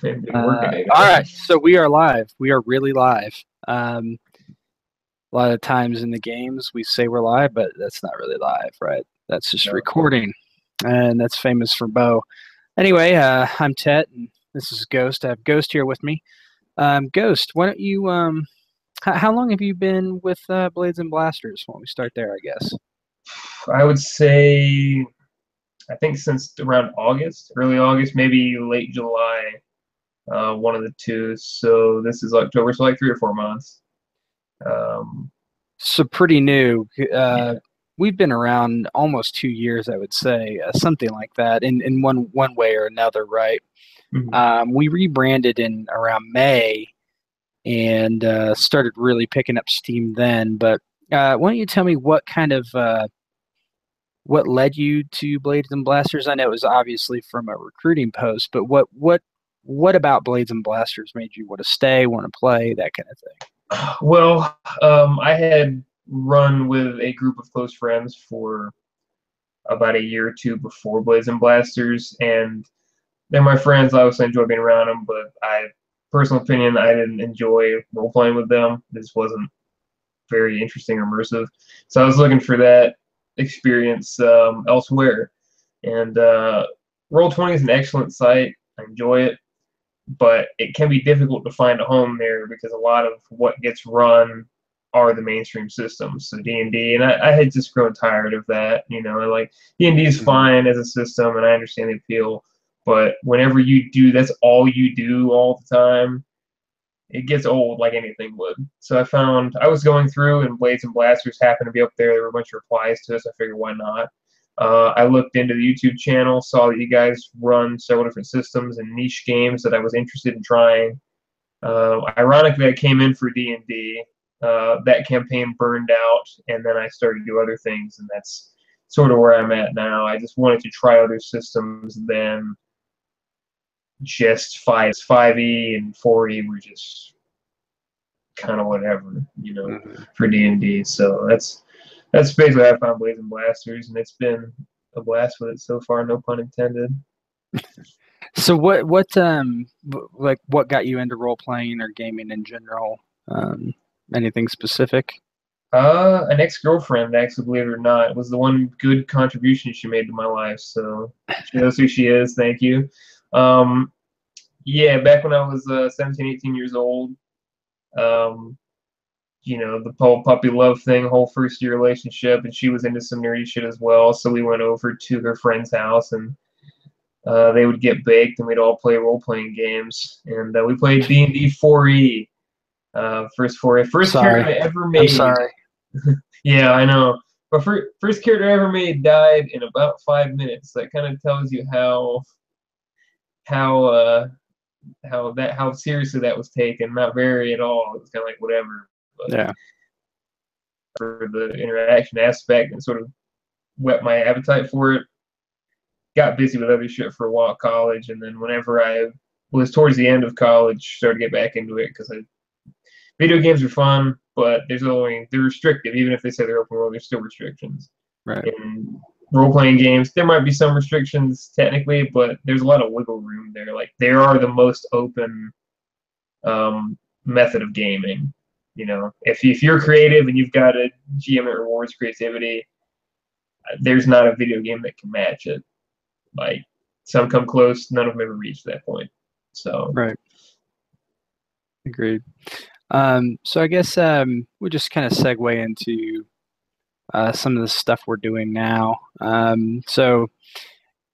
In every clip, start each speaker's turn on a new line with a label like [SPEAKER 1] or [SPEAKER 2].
[SPEAKER 1] Been working it
[SPEAKER 2] All
[SPEAKER 1] though.
[SPEAKER 2] right, so we are live. We are really live. Um, a lot of times in the games we say we're live, but that's not really live, right? That's just
[SPEAKER 1] No.
[SPEAKER 2] recording, and that's famous for Bo. Anyway, I'm Tet, and this is Ghost. I have Ghost here with me. Ghost, why don't you? How long have you been with Blades and Blasters? Why don't we start there? I guess.
[SPEAKER 1] I would say I think since around August, early August, maybe late July, one of the two. So this is October, so like 3 or 4 months. Um,
[SPEAKER 2] So pretty new.
[SPEAKER 1] yeah.
[SPEAKER 2] We've been around almost 2 years, I would say, something like that, in one way or another, right?
[SPEAKER 1] Mhm.
[SPEAKER 2] We rebranded in around May and started really picking up steam then. But why don't you tell me what led you to Blades and Blasters? I know it was obviously from a recruiting post, but what about Blades and Blasters made you want to stay, want to play, that kind of thing?
[SPEAKER 1] Well, I had run with a group of close friends for about a year or two before Blades and Blasters, and they're my friends. I obviously enjoy being around them, but personal opinion, I didn't enjoy role playing with them. This wasn't very interesting or immersive. So I was looking for that experience elsewhere. And Roll20 is an excellent site. I enjoy it, but it can be difficult to find a home there because a lot of what gets run are the mainstream systems. So D&D, and I had just grown tired of that. Like D&D is
[SPEAKER 2] Hmm.
[SPEAKER 1] fine as a system, and I understand the appeal. But whenever you do, that's all you do all the time, it gets old like anything would. So I found I was going through and Blades and Blasters happened to be up there. There were a bunch of replies to us. I figured why not. I looked into the YouTube channel, saw that you guys run several different systems and niche games that I was interested in trying. Ironically, I came in for D&D. That campaign burned out, and then I started to do other things, and that's sort of where I'm at now. I just wanted to try other systems than just 5e and 4e were just kind of whatever,
[SPEAKER 2] Hmm.
[SPEAKER 1] for D&D. So that's basically how I found Blades and Blasters, and it's been a blast with it so far, no pun intended.
[SPEAKER 2] So like what got you into role playing or gaming in general? Um, Anything specific?
[SPEAKER 1] An ex-girlfriend, actually, believe it or not, was the one good contribution she made to my life. So she knows who she is. Thank you. Um, yeah, back when I was 17, 18 years old, um, the whole puppy love thing, whole first year relationship, and she was into some nerdy shit as well. So we went over to her friend's house, and they would get baked, and we'd all play role playing games. And we played D&D 4e, first 4e, first character
[SPEAKER 2] Sorry,
[SPEAKER 1] I ever
[SPEAKER 2] I'm
[SPEAKER 1] made.
[SPEAKER 2] sorry.
[SPEAKER 1] Yeah, I know. But first character I ever made died in about 5 minutes. That kind of tells you how uh how seriously that was taken. Not very at all. It was kind of like whatever. But
[SPEAKER 2] Yeah.
[SPEAKER 1] for the interaction aspect and sort of whet my appetite for it, got busy with other shit for a while at college, and then whenever I was towards the end of college, started to get back into it because video games are fun, but they're restrictive. Even if they say they're open world, there's still restrictions.
[SPEAKER 2] Right.
[SPEAKER 1] In role playing games, there might be some restrictions technically, but there's a lot of wiggle room there. Like they are the most open method of gaming. If you're creative and you've got a GM that rewards creativity, there's not a video game that can match it. Like some come close, none of them ever reached that point. So
[SPEAKER 2] Right. Agreed. So I guess we'll just kind of segue into some of the stuff we're doing now. So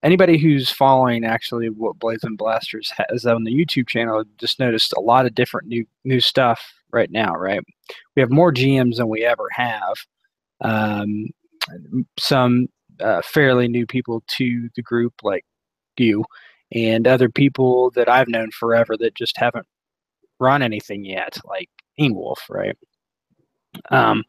[SPEAKER 2] anybody who's following actually what Blades and Blasters has on the YouTube channel just noticed a lot of different new stuff right now, right? We have more GMs than we ever have. Um, some fairly new people to the group, like you, and other people that I've known forever that just haven't run anything yet, like Ingwolf, right? Um,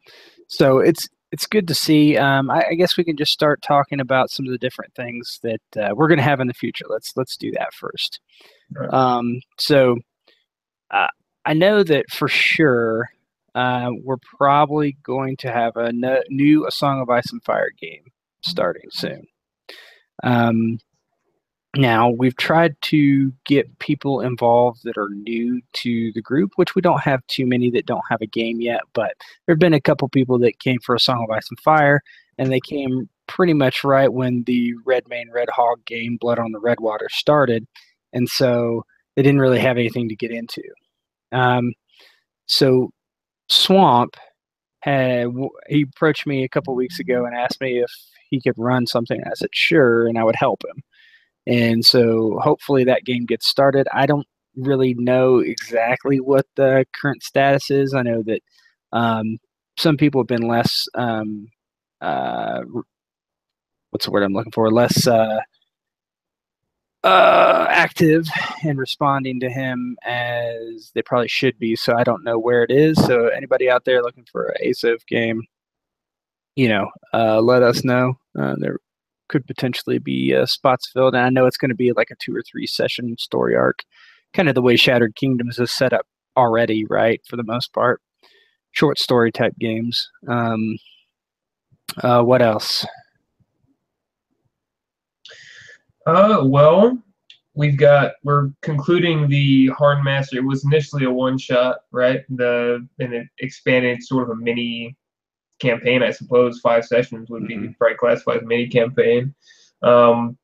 [SPEAKER 2] so it's good to see. I guess we can just start talking about some of the different things that we're going to have in the future. Let's do that first. So uh, I know that for sure we're probably going to have a new A Song of Ice and Fire game starting soon. Um, Now, we've tried to get people involved that are new to the group, which we don't have too many that don't have a game yet, but there have been a couple people that came for A Song of Ice and Fire, and they came pretty much right when the Red Mane Red Hog game, Blood on the Red Water, started, and so they didn't really have anything to get into. Um, so Swamp he approached me a couple weeks ago and asked me if he could run something. I said sure, and I would help him. And so hopefully that game gets started. I don't really know exactly what the current status is. I know that some people have been less, uh, what's the word I'm looking for, less active in responding to him as they probably should be. So I don't know where it is. So anybody out there looking for an ASOF game, let us know. There could potentially be spots filled, and I know it's going to be like a 2 or 3 session story arc, kind of the way Shattered Kingdoms is set up already, right? For the most part, short story type games. What else?
[SPEAKER 1] Well, we're concluding the Harn Master. It was initially a one shot, right? And it expanded sort of a mini campaign, I suppose. 5 sessions would be probably classified as a mini campaign. I'm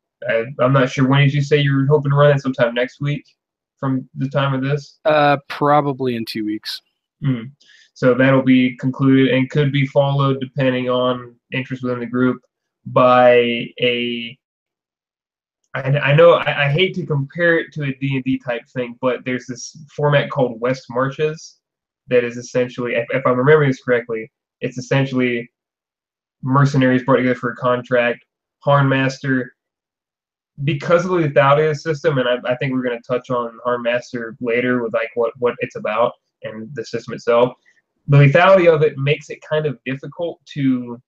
[SPEAKER 1] not sure. When did you say you were hoping to run it? Sometime next week from the time of this?
[SPEAKER 2] Probably in 2 weeks.
[SPEAKER 1] So that'll be concluded and could be followed, depending on interest within the group, by a. I know I hate to compare it to a D&D type thing, but there's this format called West Marches that is essentially, if I'm remembering this correctly, it's essentially mercenaries brought together for a contract. Harnmaster, because of the lethality of the system, and I think we're going to touch on Harnmaster later with like what it's about and the system itself. The lethality of it makes it kind of difficult to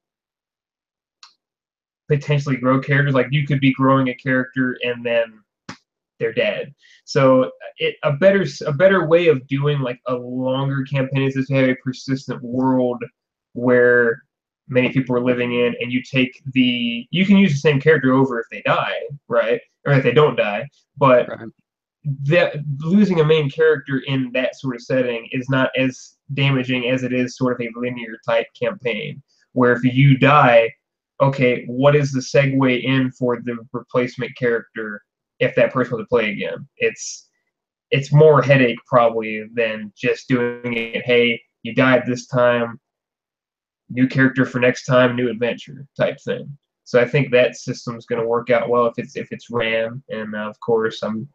[SPEAKER 1] potentially grow characters. Like you could be growing a character and then they're dead. So a better way of doing like a longer campaign is to have a persistent world where many people are living in, and you can use the same character over if they die, right? Or if they don't die. But
[SPEAKER 2] Right.
[SPEAKER 1] that losing a main character in that sort of setting is not as damaging as it is sort of a linear type campaign, where if you die, okay, what is the segue in for the replacement character if that person wants to play again? It's more headache probably than just doing it. Hey, you died this time, new character for next time, new adventure type thing. So I think that system's going to work out well if it's ran. And of course, I'm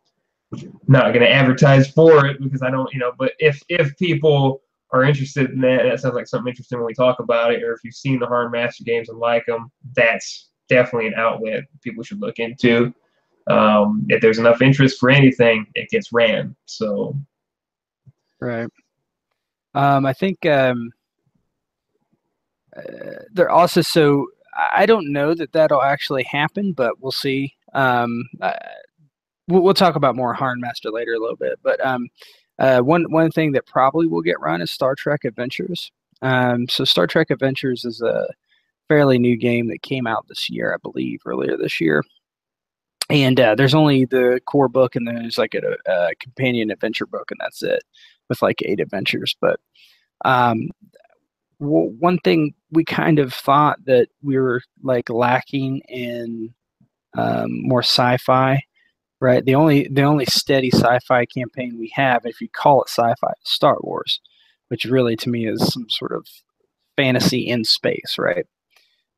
[SPEAKER 1] not going to advertise for it because I don't, But if people are interested in that, that sounds like something interesting when we talk about it. Or if you've seen the Harm Master games and like them, that's definitely an outlet people should look into. If there's enough interest for anything, it gets ran. So,
[SPEAKER 2] Right. I think they're also so. I don't know that that'll actually happen, but we'll see. We'll talk about more Harnmaster later a little bit. But one thing that probably will get run is Star Trek Adventures. So Star Trek Adventures is a fairly new game that came out this year, I believe, earlier this year. And there's only the core book, and then there's like a companion adventure book, and that's it, with like 8 adventures. But one thing we kind of thought that we were like lacking in more sci-fi, right? The only steady sci-fi campaign we have, if you call it sci-fi, is Star Wars, which really to me is some sort of fantasy in space, right?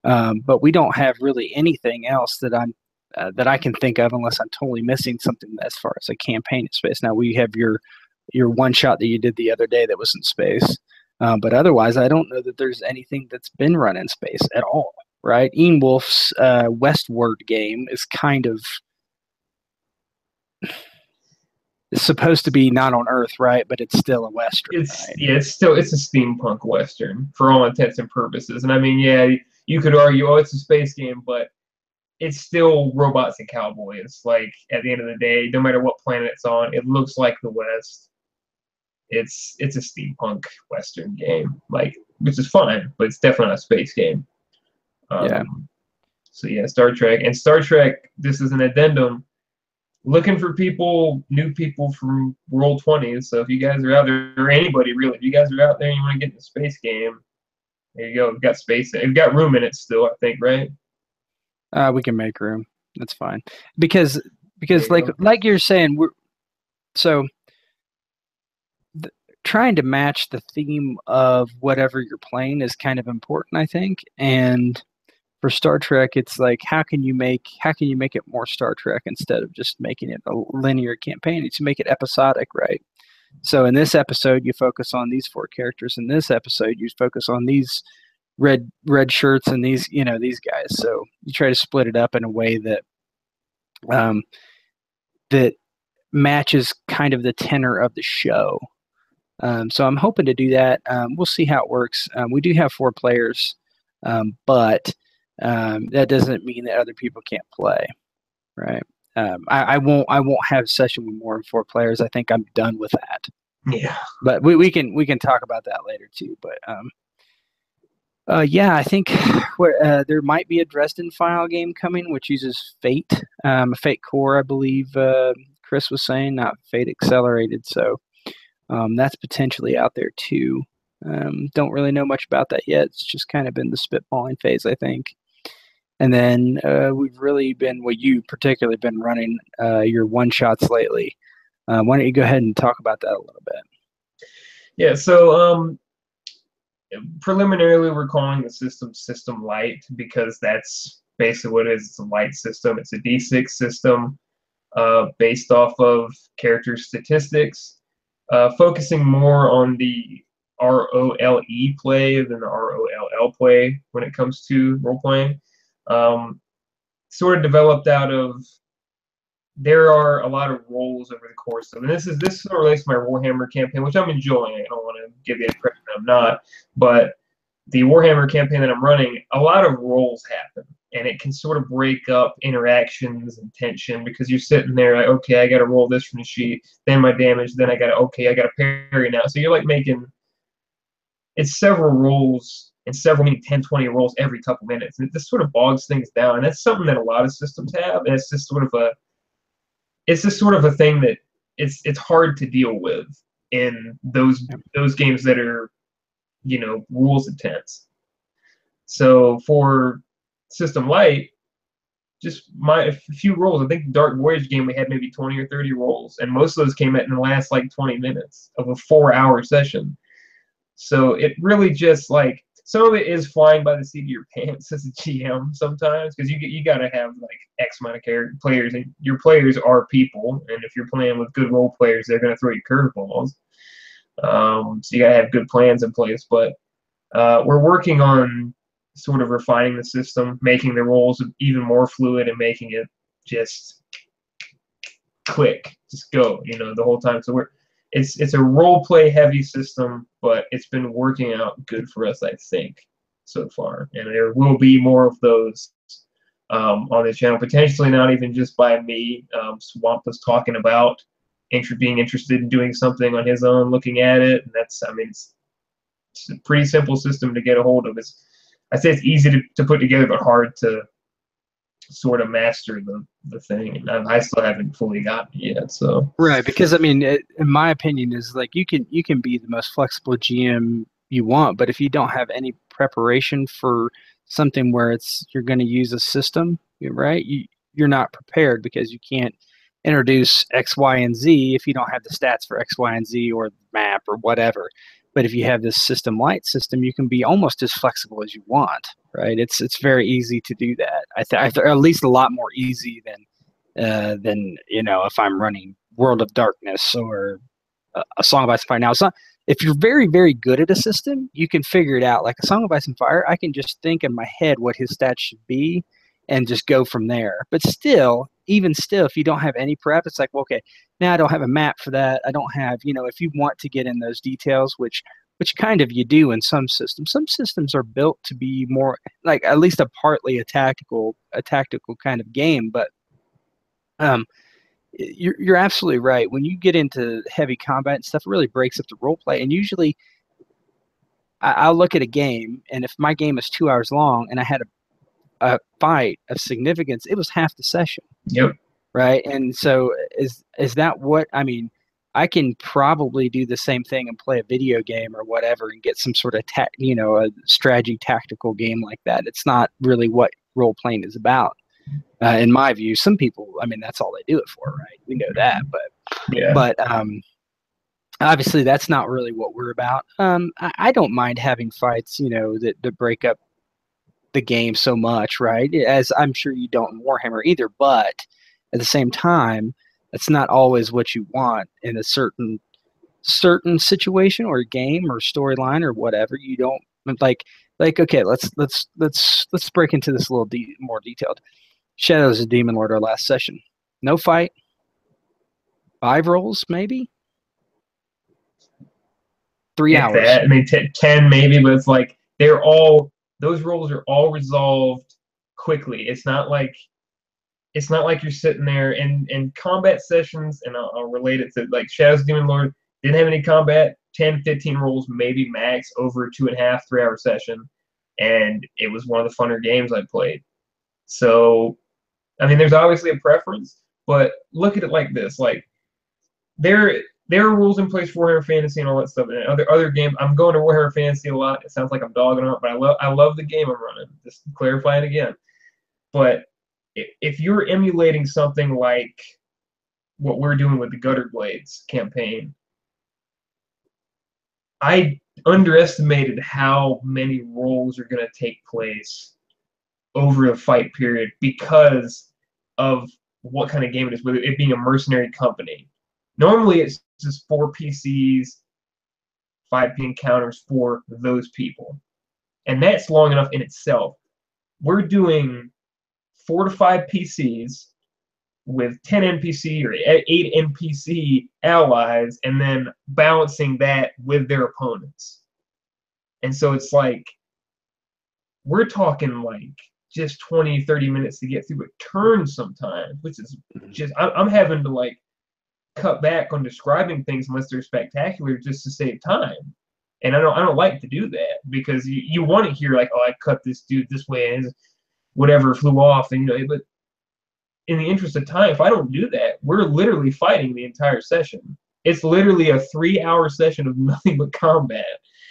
[SPEAKER 2] But we don't have really anything else that I can think of, unless I'm totally missing something as far as a campaign in space. Now we have your one shot that you did the other day that was in space, but otherwise I don't know that there's anything that's been run in space at all, right? Ian Wolf's Westward game is kind of supposed to be not on Earth, right? But it's still a Western, right?
[SPEAKER 1] it's a steampunk Western for all intents and purposes. And I mean, yeah, you could argue, oh, it's a space game, but it's still robots and cowboys. Like at the end of the day, no matter what planet it's on, it looks like the West. It's a steampunk Western game, like, which is fine, but it's definitely not a space game.
[SPEAKER 2] Yeah.
[SPEAKER 1] So yeah, Star Trek. This is an addendum. looking for people, new people from Roll20s. So if you guys are out there, or anybody really, if you guys are out there and you want to get in the space game, there you go. We've got space. We've got room in it still, I think, right?
[SPEAKER 2] We can make room. That's fine.
[SPEAKER 1] There
[SPEAKER 2] Because
[SPEAKER 1] you go.
[SPEAKER 2] like you're saying, so trying to match the theme of whatever you're playing is kind of important, I think. And for Star Trek, it's like how can you make it more Star Trek instead of just making it a linear campaign? It's make it episodic, right? So in this episode, you focus on these four characters. In this episode, you focus on these red shirts and these guys. So you try to split it up in a way that um, that matches kind of the tenor of the show. So I'm hoping to do that. We'll see how it works. We do have 4 players, but that doesn't mean that other people can't play, right? I won't have a session with more than 4 players. I think I'm done with that.
[SPEAKER 1] Yeah.
[SPEAKER 2] But we can talk about that later too. But yeah, I think there might be a Dresden File game coming, which uses Fate, Fate Core, I believe. Chris was saying, not Fate Accelerated. So that's potentially out there too. Don't really know much about that yet. It's just kind of been the spitballing phase, I think. And then we've really been, what you particularly been running your one shots lately. Why don't you go ahead and talk about that a little bit?
[SPEAKER 1] Yeah. So preliminarily, we're calling the system System Light because that's basically what it is. It's a light system. It's a D6 system based off of character statistics, focusing more on the ROLE play than the ROLL play when it comes to role playing. Sort of developed out of there are a lot of roles over the course of, and this sort of relates to my Warhammer campaign, which I'm enjoying. I don't want to give the impression I'm not, but the Warhammer campaign that I'm running, a lot of roles happen, and it can sort of break up interactions and tension because you're sitting there like, okay, I got to roll this from the sheet, then my damage, then I got to parry now. So you're like making it's several rolls and several, maybe 10, 20 rolls every couple minutes, and it just sort of bogs things down. And that's something that a lot of systems have, and it's just sort of a thing that it's hard to deal with in those games that are rules intense. So for System Light, just a few rolls. I think the Dark Voyage game we had maybe 20 or 30 rolls, and most of those came in the last like 20 minutes of a 4-hour session. So it really just like some of it is flying by the seat of your pants as a GM sometimes because you got to have like X amount of players, and your players are people, and if you're playing with good role players, they're going to throw you curveballs. So you got to have good plans in place. But we're working on sort of refining the system, making the roles even more fluid, and making it just click, just go, the whole time. So it's a role play heavy system, but it's been working out good for us, I think, so far. And there will be more of those on the channel, potentially not even just by me. Swamp was talking about being interested in doing something on his own, looking at it, and it's a pretty simple system to get a hold of. I'd say it's easy to put together, but hard to sort of master the thing, and I still haven't fully gotten it yet. So
[SPEAKER 2] Right, because I mean, in my opinion, is like you can be the most flexible GM you want, but if you don't have any preparation for something where you're going to use a system, right? You're not prepared because you can't introduce X, Y, and Z if you don't have the stats for X, Y, and Z or the map or whatever. But if you have this system light system, you can be almost as flexible as you want, right? It's very easy to do that. At least a lot more easy than if I'm running World of Darkness or a Song of Ice and Fire. Now, if you're very, very good at a system, you can figure it out. Like a Song of Ice and Fire, I can just think in my head what his stats should be and just go from there. But still, even still, if you don't have any prep, it's like, well, okay, now I don't have a map for that. I don't have, if you want to get in those details, which kind of you do in some systems. Some systems are built to be more like at least a tactical kind of game, but you're absolutely right. When you get into heavy combat and stuff, it really breaks up the role play. And usually, I'll look at a game, and if my game is 2 hours long and I had a fight of significance, it was half the session.
[SPEAKER 1] Yep.
[SPEAKER 2] right? And so is that what I mean? I can probably do the same thing and play a video game or whatever and get some sort of a strategy tactical game like that. It's not really what role playing is about, in my view. Some people, I mean, that's all they do it for, right? We know that,
[SPEAKER 1] Yeah.
[SPEAKER 2] but obviously that's not really what we're about. I don't mind having fights, that break up the game so much, right? As I'm sure you don't in Warhammer either, but at the same time, that's not always what you want in a certain situation or game or storyline or whatever. You don't like okay, let's break into this a little more detailed. Shadows of Demon Lord, our last session. No fight, 5 rolls maybe, 3
[SPEAKER 1] If
[SPEAKER 2] hours.
[SPEAKER 1] that, I mean, 10 maybe, but it's like those roles are all resolved quickly. It's not like you're sitting there in combat sessions, and I'll relate it to like Shadows of Demon Lord didn't have any combat, 10, 15 rolls maybe max over a 2.5, 3 hour session, and it was one of the funner games I played. So, I mean, there's obviously a preference, but look at it like this: like there are rules in place for Warhammer Fantasy and all that stuff. And other games, I'm going to Warhammer Fantasy a lot. It sounds like I'm dogging on it, but I love the game I'm running. Just clarifying again. But if you're emulating something like what we're doing with the Gutter Blades campaign, I underestimated how many rolls are going to take place over a fight period because of what kind of game it is, with it being a mercenary company. Normally, it's just 4 PCs, 5 encounters for those people. And that's long enough in itself. We're doing 4 to 5 PCs with 10 NPC or 8 NPC allies, and then balancing that with their opponents. And so it's like, we're talking like just 20, 30 minutes to get through a turn sometimes, which is just, I'm having to like cut back on describing things unless they're spectacular just to save time. And I don't like to do that, because you want to hear like, oh, I cut this dude this way and whatever flew off, and but in the interest of time, if I don't do that, we're literally fighting the entire session. It's literally a 3-hour session of nothing but combat.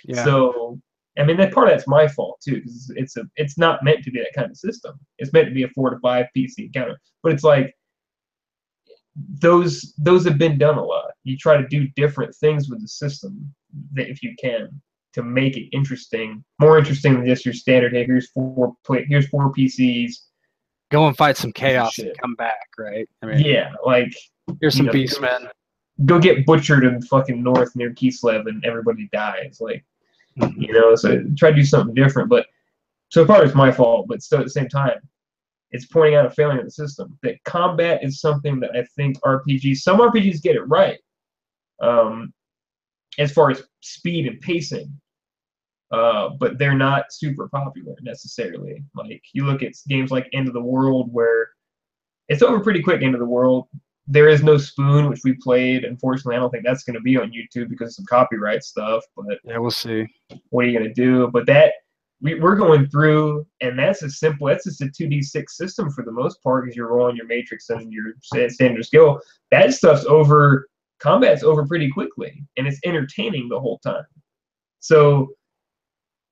[SPEAKER 2] Yeah.
[SPEAKER 1] So I mean, that part of that's my fault too, because it's not meant to be that kind of system. It's meant to be a 4 to 5 PC encounter. But it's like those have been done a lot. You try to do different things with the system, that if you can, to make it interesting, more interesting than just your standard. Hey, here's 4 PCs.
[SPEAKER 2] Go and fight some chaos and come back, right? I mean,
[SPEAKER 1] yeah, like
[SPEAKER 2] here's some beastmen.
[SPEAKER 1] Go get butchered in fucking north near Kislev and everybody dies. Like, so try to do something different. But so far it's my fault, but still at the same time, it's pointing out a failure in the system. That combat is something that I think some RPGs get it right, as far as speed and pacing. But they're not super popular necessarily. Like, you look at games like End of the World, where it's over pretty quick. End of the World. There is no spoon, which we played. Unfortunately, I don't think that's going to be on YouTube because of some copyright stuff. But
[SPEAKER 2] yeah, we'll see. What
[SPEAKER 1] are you going to do? But that we're going through, and that's as simple. That's just a 2d6 system for the most part, because you're rolling your matrix and your standard skill. That stuff's over. Combat's over pretty quickly, and it's entertaining the whole time. So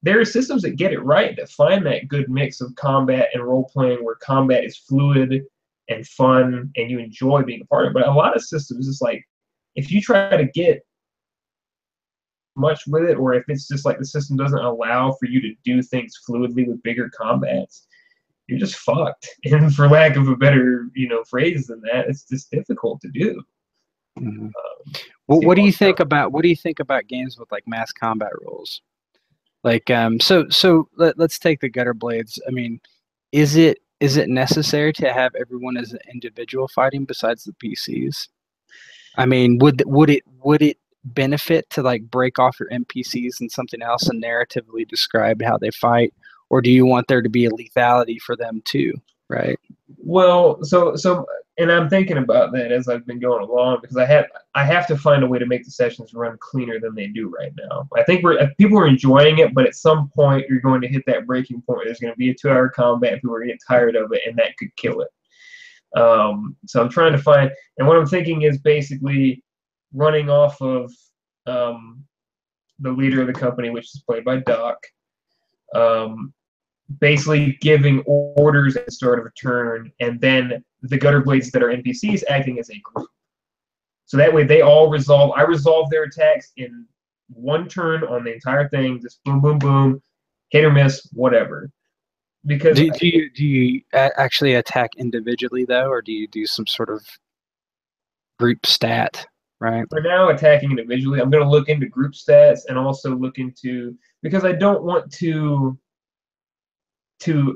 [SPEAKER 1] there are systems that get it right, that find that good mix of combat and role playing, where combat is fluid and fun, and you enjoy being a part of it. But a lot of systems, it's like, if you try to get much with it, or if it's just like the system doesn't allow for you to do things fluidly with bigger combats, you're just fucked. And for lack of a better, phrase than that, it's just difficult to do.
[SPEAKER 2] Mm-hmm. Well, what do you think about games with like mass combat rules? Like, so let's take the Gutter Blades. I mean, is it necessary to have everyone as an individual fighting besides the PCs? I mean, would it benefit to like break off your NPCs and something else and narratively describe how they fight, or do you want there to be a lethality for them too? Right.
[SPEAKER 1] Well, so and I'm thinking about that as I've been going along, because I have to find a way to make the sessions run cleaner than they do right now. I think people are enjoying it, but at some point you're going to hit that breaking point. There's going to be a 2-hour combat, and people are going to get tired of it, and that could kill it. So I'm trying to find, and what I'm thinking is basically running off of um, the leader of the company, which is played by Doc, um, basically giving orders at the start of a turn, and then the gutter blades that are NPCs acting as a group. So that way they all resolve. I resolve their attacks in one turn on the entire thing, just boom, boom, boom, hit or miss, whatever. Because
[SPEAKER 2] Do you actually attack individually though, or do you do some sort of group stat? Right.
[SPEAKER 1] for now, attacking individually, I'm going to look into group stats and also look into, because I don't want to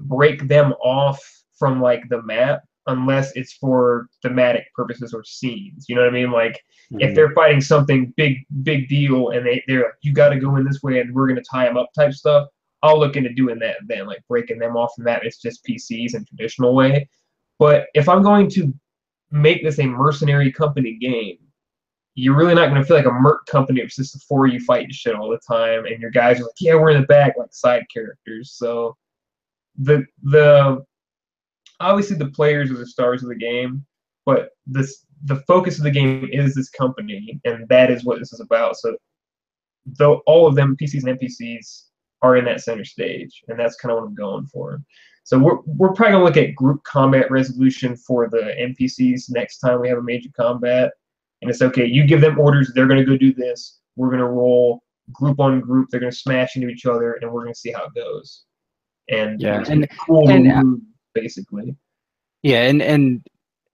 [SPEAKER 1] break them off from like the map unless it's for thematic purposes or scenes. You know what I mean? Like if
[SPEAKER 2] Mhm.
[SPEAKER 1] they're fighting something big deal and they're like, you got to go in this way and we're gonna tie them up type stuff. I'll look into doing that then, like breaking them off from that. It's just PCs in traditional way. But if I'm going to make this a mercenary company game, you're really not going to feel like a merc company. It's just the four of you fighting shit all the time, and your guys are like, yeah, we're in the back, like side characters. So the obviously the players are the stars of the game, but the focus of the game is this company, and that is what this is about. So though all of them, PCs and NPCs, are in that center stage, and that's kind of what I'm going for. So we're probably gonna look at group combat resolution for the NPCs next time we have a major combat. And it's okay, you give them orders, they're gonna go do this. We're gonna roll group on group, they're gonna smash into each other, and we're gonna see how it goes. And
[SPEAKER 2] Yeah,
[SPEAKER 1] it's cool
[SPEAKER 2] and
[SPEAKER 1] little move, basically.
[SPEAKER 2] yeah,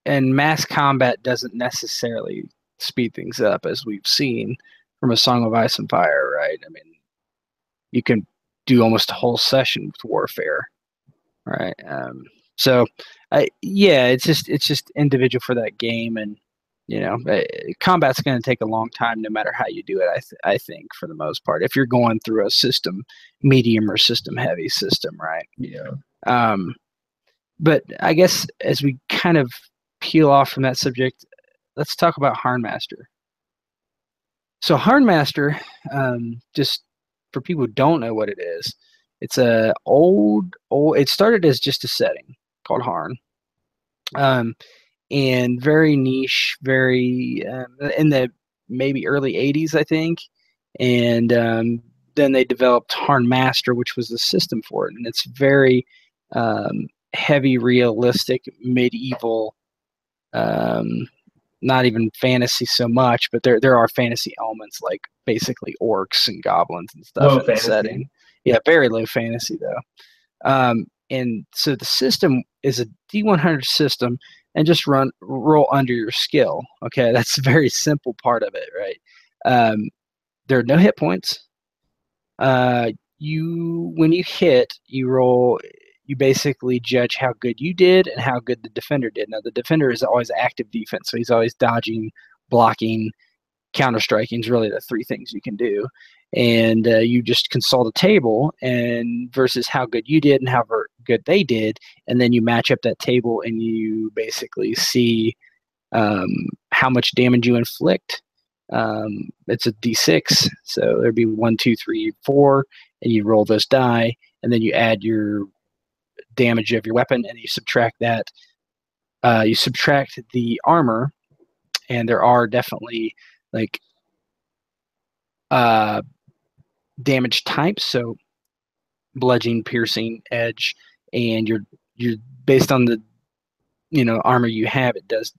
[SPEAKER 2] and mass combat doesn't necessarily speed things up, as we've seen from A Song of Ice and Fire, right? I mean, you can do almost a whole session with warfare, right? So, yeah, it's just individual for that game, and combat's going to take a long time, no matter how you do it. I think for the most part, if you're going through a system medium or system heavy system, right?
[SPEAKER 1] Yeah.
[SPEAKER 2] Um, but I guess as we kind of peel off from that subject, let's talk about Harnmaster. So Harnmaster, just for people who don't know what it is, it's a old. It started as just a setting called Harn, um, and very niche, very in the maybe early '80s, I think, and then they developed Harnmaster, which was the system for it, and it's very heavy, realistic, medieval. Um, Not even fantasy so much, but there are fantasy elements like basically orcs and goblins and stuff
[SPEAKER 1] Low
[SPEAKER 2] in the
[SPEAKER 1] fantasy.
[SPEAKER 2] setting. Yeah, very low fantasy though. And so the system is a D100 system, and just roll under your skill. Okay, that's a very simple part of it, right? There are no hit points. You when you hit, you roll. You basically judge how good you did and how good the defender did. Now the defender is always active defense, so he's always dodging, blocking, counter striking is really the three things you can do. And you just consult a table and versus how good you did and how good they did, and then you match up that table and you basically see how much damage you inflict. It's a d6, so there'd be 1, 2, 3, 4, and you roll those die, and then you add your damage of your weapon, and you subtract that. You subtract the armor, and there are definitely like uh, damage types, so bludgeoning, piercing, edge, and you're based on the armor you have. It does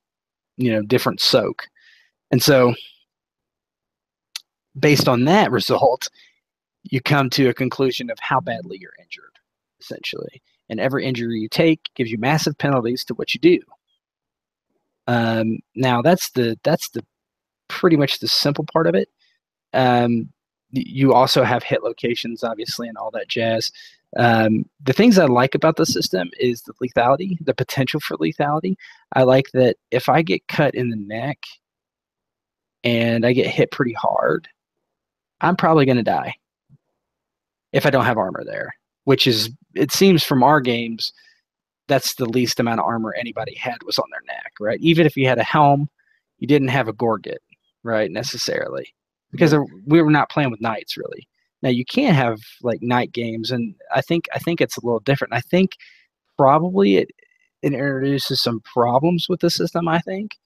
[SPEAKER 2] different soak, and so based on that result, you come to a conclusion of how badly you're injured, essentially. And every injury you take gives you massive penalties to what you do. Now that's the pretty much the simple part of it. You also have hit locations, obviously, and all that jazz. The things I like about the system is the lethality, the potential for lethality. I like that if I get cut in the neck and I get hit pretty hard, I'm probably going to die if I don't have armor there, which is, it seems from our games, that's the least amount of armor anybody had was on their neck, right? Even if you had a helm, you didn't have a gorget, right, necessarily, because
[SPEAKER 1] Yep.
[SPEAKER 2] we were not playing with knights really. Now you can have like knight games, and I think it's a little different. I think probably it introduces some problems with the system, I think.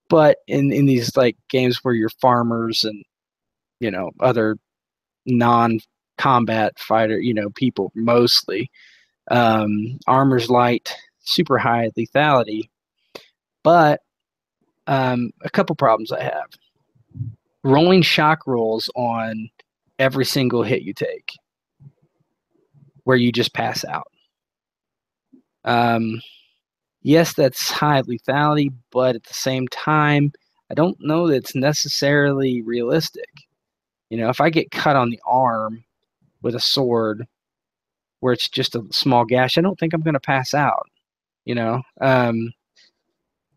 [SPEAKER 2] But in these like games where you're farmers and other non-combat fighter people mostly, armor's light, super high lethality, but a couple problems I have. Rolling shock rolls on every single hit you take, where you just pass out. Yes, that's high lethality, but at the same time, I don't know that it's necessarily realistic. If I get cut on the arm with a sword where it's just a small gash, I don't think I'm going to pass out.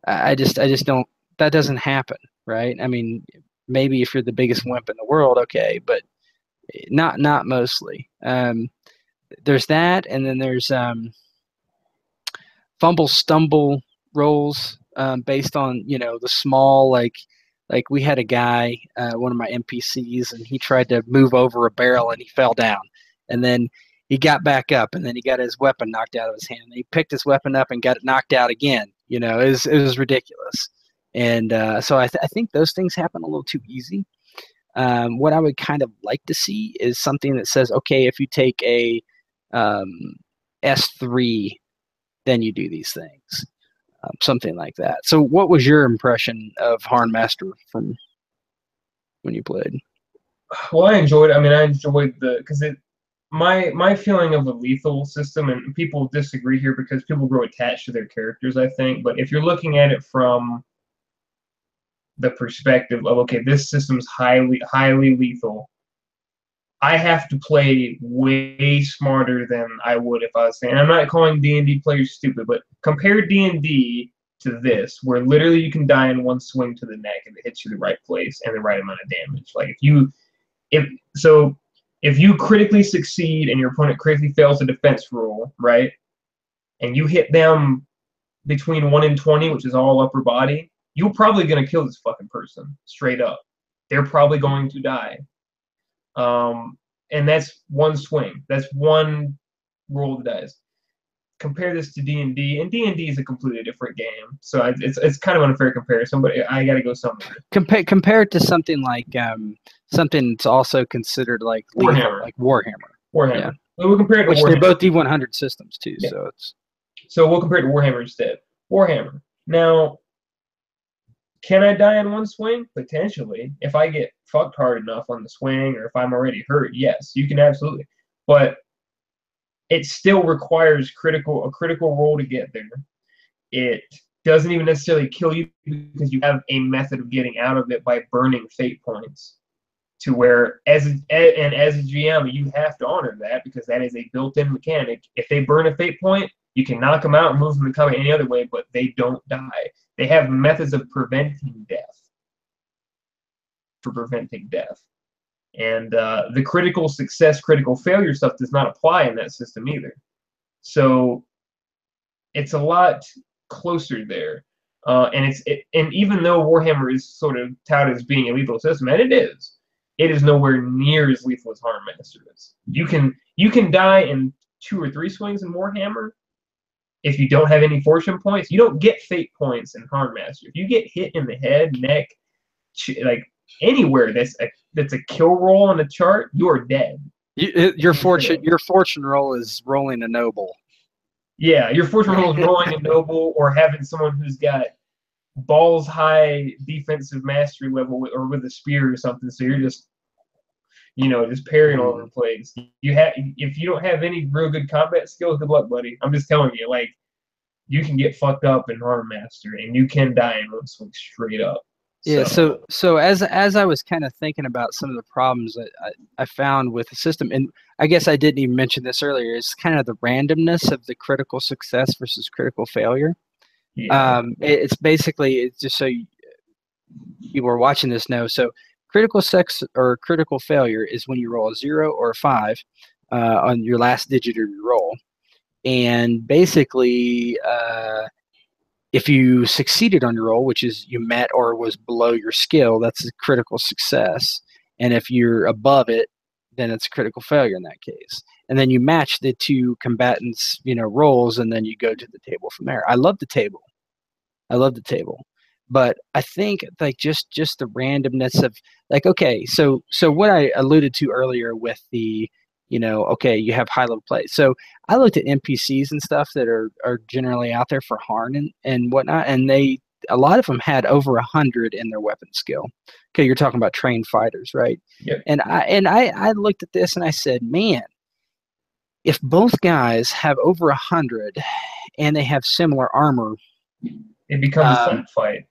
[SPEAKER 2] I just don't. That doesn't happen, right? I mean, maybe if you're the biggest wimp in the world, okay, but not mostly. There's that, and then there's fumble stumble rolls based on the small like we had a guy, one of my NPCs, and he tried to move over a barrel and he fell down, and then he got back up, and then he got his weapon knocked out of his hand. And he picked his weapon up and got it knocked out again. It was ridiculous, and so I think those things happen a little too easy. What I would kind of like to see is something that says, okay, if you take a S3, then you do these things, something like that. So what was your impression of Harnmaster from when you played?
[SPEAKER 1] Well, I enjoyed. I mean, I enjoyed because my feeling of a lethal system, and people disagree here because people grow attached to their characters, I think. But if you're looking at it from the perspective of, okay, this system's highly lethal, I have to play way smarter than I would if I was saying. I'm not calling D&D players stupid, but compare D&D to this, where literally you can die in one swing to the neck if it hits you the right place and the right amount of damage. Like if you critically succeed and your opponent critically fails a defense roll, right, and you hit them between 1 and 20, which is all upper body, you're probably going to kill this fucking person straight up. They're probably going to die. And that's one swing. That's one roll of the dice. Compare this to D&D, and D&D is a completely different game. So it's kind of an unfair comparison, but I got to go somewhere.
[SPEAKER 2] Compare it to something like something that's also considered like lethal,
[SPEAKER 1] Warhammer.
[SPEAKER 2] like Warhammer.
[SPEAKER 1] Warhammer.
[SPEAKER 2] Yeah.
[SPEAKER 1] We'll compare it to
[SPEAKER 2] Which
[SPEAKER 1] Warhammer.
[SPEAKER 2] they're both D100 systems too.
[SPEAKER 1] Yeah.
[SPEAKER 2] So
[SPEAKER 1] we'll compare it to Warhammer instead. Warhammer. Now, can I die in one swing? Potentially. If I get fucked hard enough on the swing, or if I'm already hurt, yes, you can absolutely. But it still requires a critical roll to get there. It doesn't even necessarily kill you because you have a method of getting out of it by burning fate points. To where, as a GM, you have to honor that because that is a built-in mechanic. If they burn a fate point, you can knock them out and move them to cover any other way, but they don't die. They have methods of preventing death. And the critical success, critical failure stuff does not apply in that system either. So it's a lot closer there. And even though Warhammer is sort of touted as being a lethal system, and it is nowhere near as lethal as Harnmaster is. You can die in 2 or 3 swings in Warhammer. If you don't have any fortune points, you don't get fate points in Harnmaster. If you get hit in the head, neck, like anywhere that's a kill roll on the chart, you are dead.
[SPEAKER 2] Your fortune roll is rolling a noble.
[SPEAKER 1] Yeah, your fortune roll is rolling a noble, or having someone who's got balls high defensive mastery level or with a spear or something. So you're just parrying all over the place. If you don't have any real good combat skills, good luck, buddy. I'm just telling you, like, you can get fucked up in Harnmaster, and you can die in one swing straight up.
[SPEAKER 2] Yeah. So as I was kind of thinking about some of the problems that I found with the system, and I guess I didn't even mention this earlier, is kind of the randomness of the critical success versus critical failure. Yeah. It's just so people are watching this know. So critical success or critical failure is when you roll a 0 or a 5 on your last digit of your roll, and basically if you succeeded on your roll, which is you met or was below your skill, that's a critical success. And if you're above it, then it's critical failure in that case. And then you match the two combatants, rolls, and then you go to the table from there. I love the table. I love the table. But I think like just the randomness of like, okay, so what I alluded to earlier with the, okay, you have high level play. So I looked at NPCs and stuff that are generally out there for Harn and whatnot, and a lot of them had over 100 in their weapon skill. Okay, you're talking about trained fighters, right?
[SPEAKER 1] Yep.
[SPEAKER 2] And I looked at this and I said, man, if both guys have over 100 and they have similar armor,
[SPEAKER 1] It becomes a
[SPEAKER 2] um,
[SPEAKER 1] slap fight.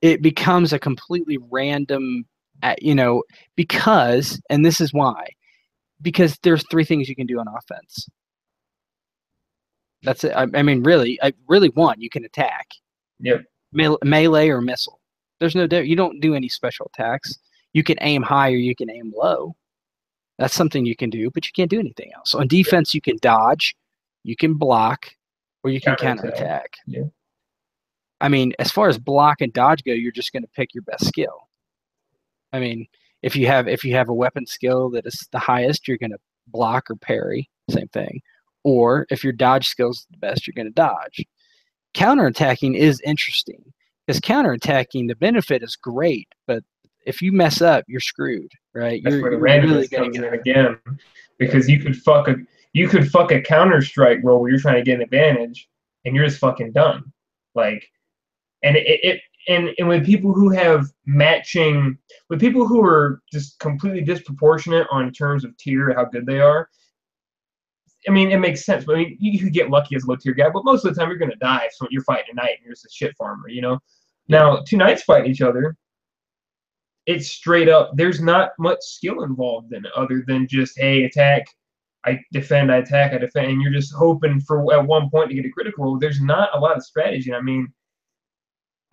[SPEAKER 2] it becomes a completely random, because, and this is why, because there's three things you can do on offense. That's it. I mean, really one, you can attack.
[SPEAKER 1] Yep.
[SPEAKER 2] Melee or missile. There's no, you don't do any special attacks. You can aim high or you can aim low. That's something you can do, but you can't do anything else. On defense, you can dodge, you can block, or you can counterattack.
[SPEAKER 1] Yeah.
[SPEAKER 2] I mean, as far as block and dodge go, you're just going to pick your best skill. I mean, if you have a weapon skill that is the highest, you're going to block or parry, same thing. Or if your dodge skill is the best, you're going to dodge. Counterattacking is interesting because counterattacking, the benefit is great, but if you mess up, you're screwed, right?
[SPEAKER 1] That's where the
[SPEAKER 2] you're
[SPEAKER 1] randomness
[SPEAKER 2] really
[SPEAKER 1] comes in again, because you could fuck a counter strike roll where you're trying to get an advantage, and you're just fucking done. Like, and and with people who have matching, with people who are just completely disproportionate on terms of tier, how good they are. I mean, it makes sense. But I mean, you could get lucky as a low tier guy, but most of the time you're gonna die. So you're fighting a knight and you're just a shit farmer,
[SPEAKER 2] Yeah.
[SPEAKER 1] Now, two knights fight each other. It's straight up. There's not much skill involved in it other than just, hey, attack, I defend, I attack, I defend, and you're just hoping for at one point to get a critical roll. There's not a lot of strategy. I mean,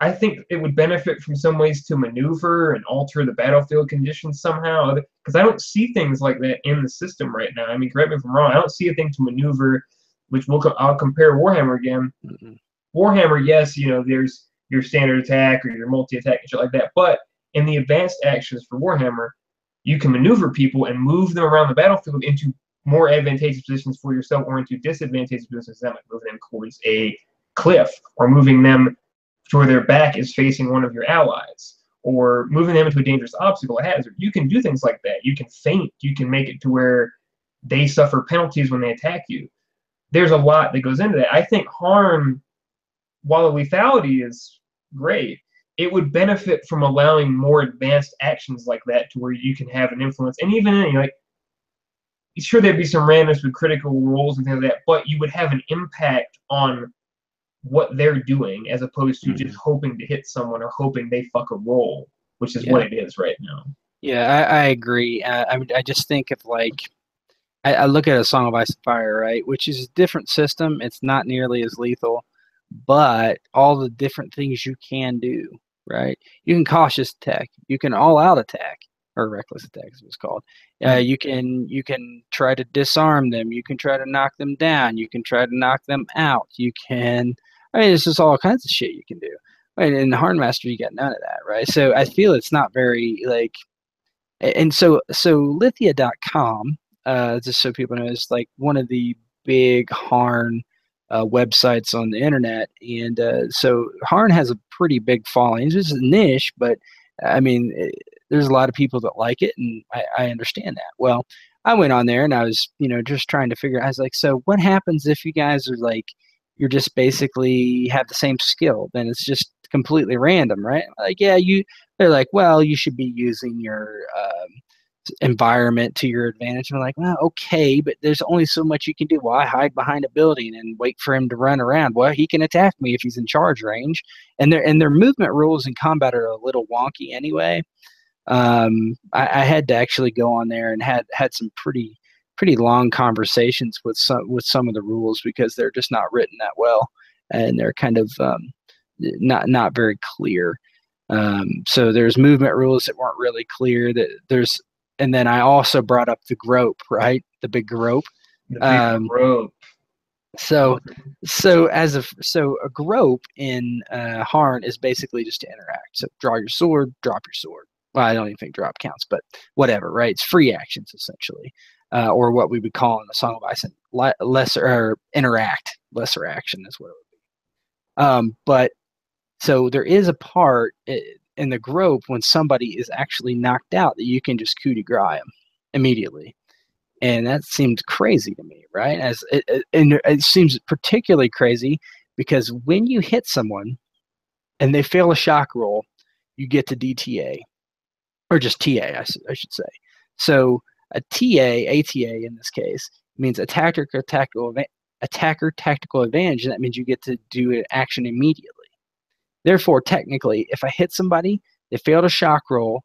[SPEAKER 1] I think it would benefit from some ways to maneuver and alter the battlefield conditions somehow, because I don't see things like that in the system right now. I mean, correct me if I'm wrong. I don't see a thing to maneuver, which I'll compare Warhammer again.
[SPEAKER 2] Mm-hmm.
[SPEAKER 1] Warhammer, yes, there's your standard attack or your multi-attack and shit like that, but in the advanced actions for Warhammer, you can maneuver people and move them around the battlefield into more advantageous positions for yourself or into disadvantageous positions, like moving them towards a cliff or moving them to where their back is facing one of your allies or moving them into a dangerous obstacle or hazard. You can do things like that. You can feint. You can make it to where they suffer penalties when they attack you. There's a lot that goes into that. I think harm, while the lethality is great, it would benefit from allowing more advanced actions like that to where you can have an influence. And even in, sure, there'd be some randomness with critical rolls and things like that, but you would have an impact on what they're doing as opposed to just hoping to hit someone or hoping they fuck a roll, which is what it is right now.
[SPEAKER 2] Yeah, I agree. I just think of I look at A Song of Ice and Fire, right, which is a different system. It's not nearly as lethal, but all the different things you can do, right? You can cautious attack, you can all out attack, or reckless attack as it's called. You can try to disarm them, you can try to knock them down, you can try to knock them out, you can. I mean, it's just all kinds of shit you can do. Right, in Hardmaster, you got none of that, right? So I feel it's not very and so Lithia.com, just so people know, is like one of the big Harn websites on the internet, and so Harn has a pretty big following. It's just a niche, but I mean, there's a lot of people that like it, and I understand that. Well, I went on there and I was, just trying to figure out. I was like, so what happens if you guys are you're just basically have the same skill? Then it's just completely random, right? They're like, well, you should be using your environment to your advantage. And I'm like, well, okay, but there's only so much you can do. Well, I hide behind a building and wait for him to run around. Well, he can attack me if he's in charge range. And their movement rules in combat are a little wonky anyway. I had to actually go on there and had some pretty long conversations with some of the rules because they're just not written that well, and they're kind of not very clear. So there's movement rules that weren't really clear. And then I also brought up the grope, right? The big grope.
[SPEAKER 1] The big grope.
[SPEAKER 2] So a grope in Harn is basically just to interact. So draw your sword, drop your sword. well, I don't even think drop counts, but whatever, right? It's free actions essentially, or what we would call in the Song of Ice and lesser or interact. Lesser action is what it would be. But so there is a part in the grope when somebody is actually knocked out that you can just coup de grace them immediately, and that seemed crazy to me, right? And it seems particularly crazy because when you hit someone and they fail a shock roll, you get to DTA or just TA, I should say. So a ATA in this case means attacker tactical advantage, and that means you get to do an action immediately. Therefore, technically, if I hit somebody, they failed a shock roll,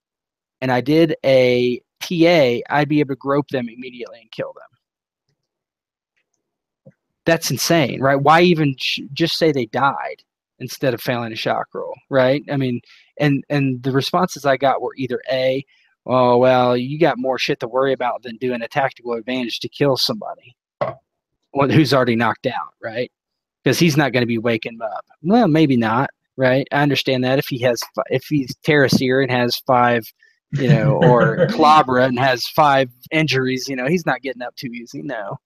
[SPEAKER 2] and I did a TA, I'd be able to grope them immediately and kill them. That's insane, right? Why even just say they died instead of failing a shock roll, right? I mean, and the responses I got were either A, oh, well, you got more shit to worry about than doing a tactical advantage to kill somebody who's already knocked out, right? Because he's not going to be waking up. Well, maybe not, right? I understand that if he's Terracir and has 5, or Clobra and has 5 injuries, he's not getting up too easy, no.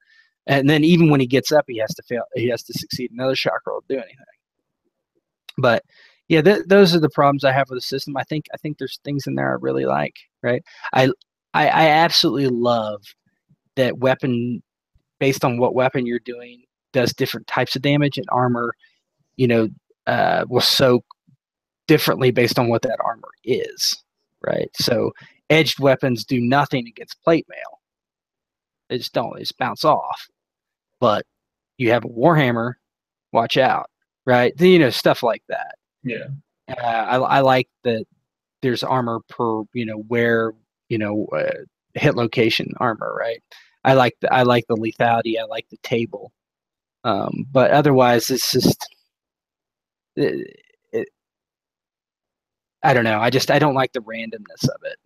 [SPEAKER 2] And then even when he gets up, he has to succeed another shock roll to do anything. But yeah, those are the problems I have with the system. I think there's things in there I really like, right? I absolutely love that weapon based on what weapon you're doing does different types of damage, and armor, will soak differently based on what that armor is, right? So edged weapons do nothing against plate mail. They just don't. They just bounce off. But you have a Warhammer, watch out, right? Stuff like that.
[SPEAKER 1] Yeah.
[SPEAKER 2] I like that there's armor per, where, hit location armor, right? I like the lethality. I like the table. But otherwise, it's just, I don't know. I don't like the randomness of it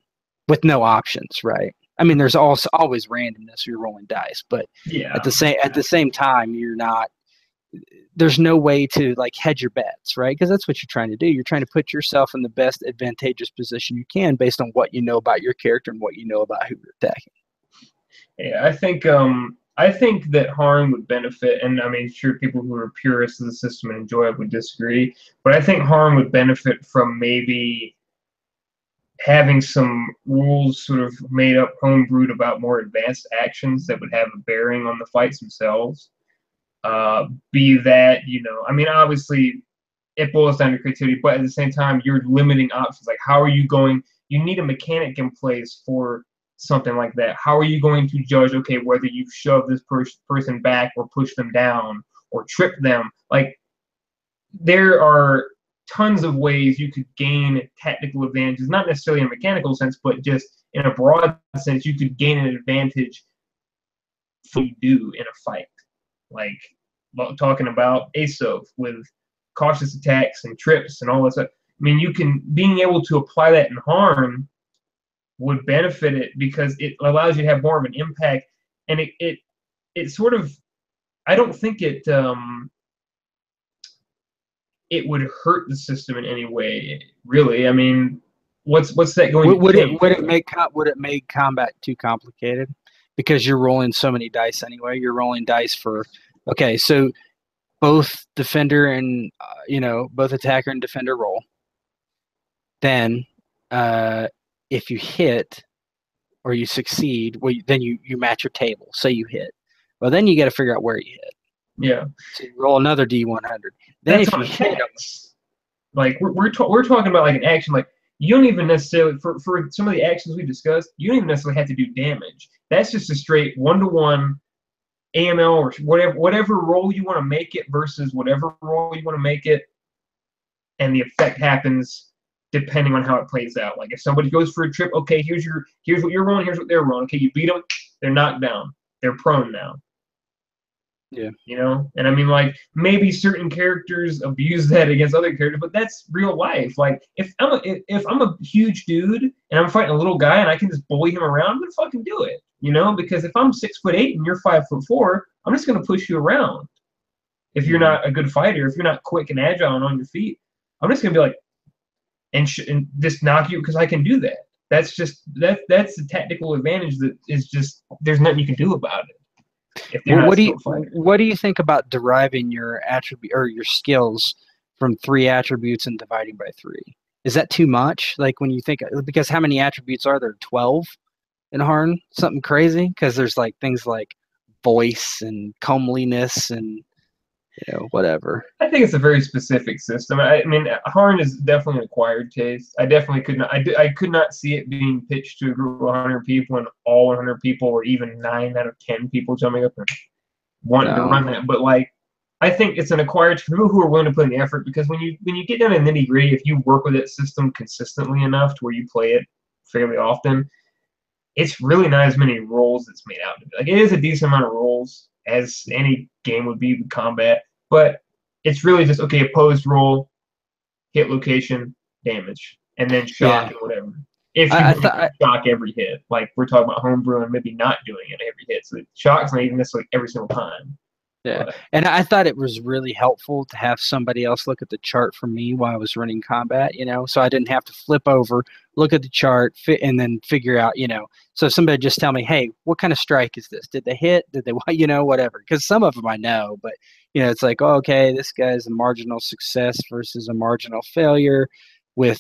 [SPEAKER 2] with no options, right? I mean, there's also always randomness. You're rolling dice, but
[SPEAKER 1] yeah,
[SPEAKER 2] at the same time, there's no way to like hedge your bets, right? Because that's what you're trying to do. You're trying to put yourself in the best advantageous position you can based on what you know about your character and what you know about who you're attacking.
[SPEAKER 1] Yeah, I think that harm would benefit, and I mean, sure, people who are purists of the system and enjoy it would disagree, but I think harm would benefit from maybe having some rules sort of made up, homebrewed about more advanced actions that would have a bearing on the fights themselves. Be that, I mean, obviously it boils down to creativity, but at the same time, you're limiting options. Like, how are you going? You need a mechanic in place for something like that. How are you going to judge, okay, whether you shove this person back or push them down or trip them? Like, there are tons of ways you could gain tactical advantages, not necessarily in a mechanical sense, but just in a broad sense, you could gain an advantage for you do in a fight. Like talking about ASOF with cautious attacks and trips and all that stuff. I mean, being able to apply that in harm would benefit it because it allows you to have more of an impact, and it sort of, I don't think it would hurt the system in any way, really. I mean, what's that going to change?
[SPEAKER 2] Would it make combat too complicated? Because you're rolling so many dice anyway. You're rolling dice for, okay, so both defender and both attacker and defender roll. Then if you hit or you succeed, well, then you match your table. Say you hit. Well, then you got to figure out where you hit.
[SPEAKER 1] Yeah.
[SPEAKER 2] So you roll another D100. Then
[SPEAKER 1] if you hit, like we're talking about like an action, like you don't even necessarily for some of the actions we discussed, you don't even necessarily have to do damage. That's just a straight 1-to-1 AML or whatever roll you want to make it versus whatever roll you want to make it, and the effect happens depending on how it plays out. Like if somebody goes for a trip, okay, here's what you're rolling, here's what they're rolling. Okay, you beat them, they're knocked down, they're prone now.
[SPEAKER 2] Yeah.
[SPEAKER 1] And I mean, like, maybe certain characters abuse that against other characters, but that's real life. Like, if I'm a huge dude and I'm fighting a little guy and I can just bully him around, I'm gonna fucking do it. Because if I'm 6'8" and you're 5'4", I'm just gonna push you around. If you're not a good fighter, if you're not quick and agile and on your feet, I'm just gonna be like, and just knock you because I can do that. that's the technical advantage that is just there's nothing you can do about it if they're
[SPEAKER 2] Well,
[SPEAKER 1] not skilled fighters.
[SPEAKER 2] what do you think about deriving your attribute or your skills from three attributes and dividing by three? Is that too much? Like when you think because how many attributes are there? 12 in Harn? Something crazy? Because there's like things like voice and comeliness and whatever.
[SPEAKER 1] I think it's a very specific system. I mean, Harn is definitely an acquired taste. I definitely could not. I could not see it being pitched to a group of 100 people, and all 100 people, or even 9 out of 10 people jumping up and wanting to
[SPEAKER 2] No.
[SPEAKER 1] run that. But like, I think it's an acquired for people who are willing to put in the effort. Because when you get down to nitty gritty, if you work with that system consistently enough to where you play it fairly often, it's really not as many rolls as it's made out to be. Like it is a decent amount of rolls, as any game would be with combat, but it's really just okay, opposed roll, hit location, damage, and then shock
[SPEAKER 2] Yeah.
[SPEAKER 1] and whatever. If you
[SPEAKER 2] I
[SPEAKER 1] really
[SPEAKER 2] thought
[SPEAKER 1] shock every hit, like we're talking about homebrew and maybe not doing it every hit, so shock's not even necessarily every single time.
[SPEAKER 2] Yeah.
[SPEAKER 1] But
[SPEAKER 2] And I thought it was really helpful to have somebody else look at the chart for me while I was running combat, so I didn't have to flip over, look at the chart, and then figure out, so somebody just tell me, hey, what kind of strike is this? Did they hit? Did they, whatever. Because some of them I know, but, it's like, oh, okay, this guy's a marginal success versus a marginal failure with,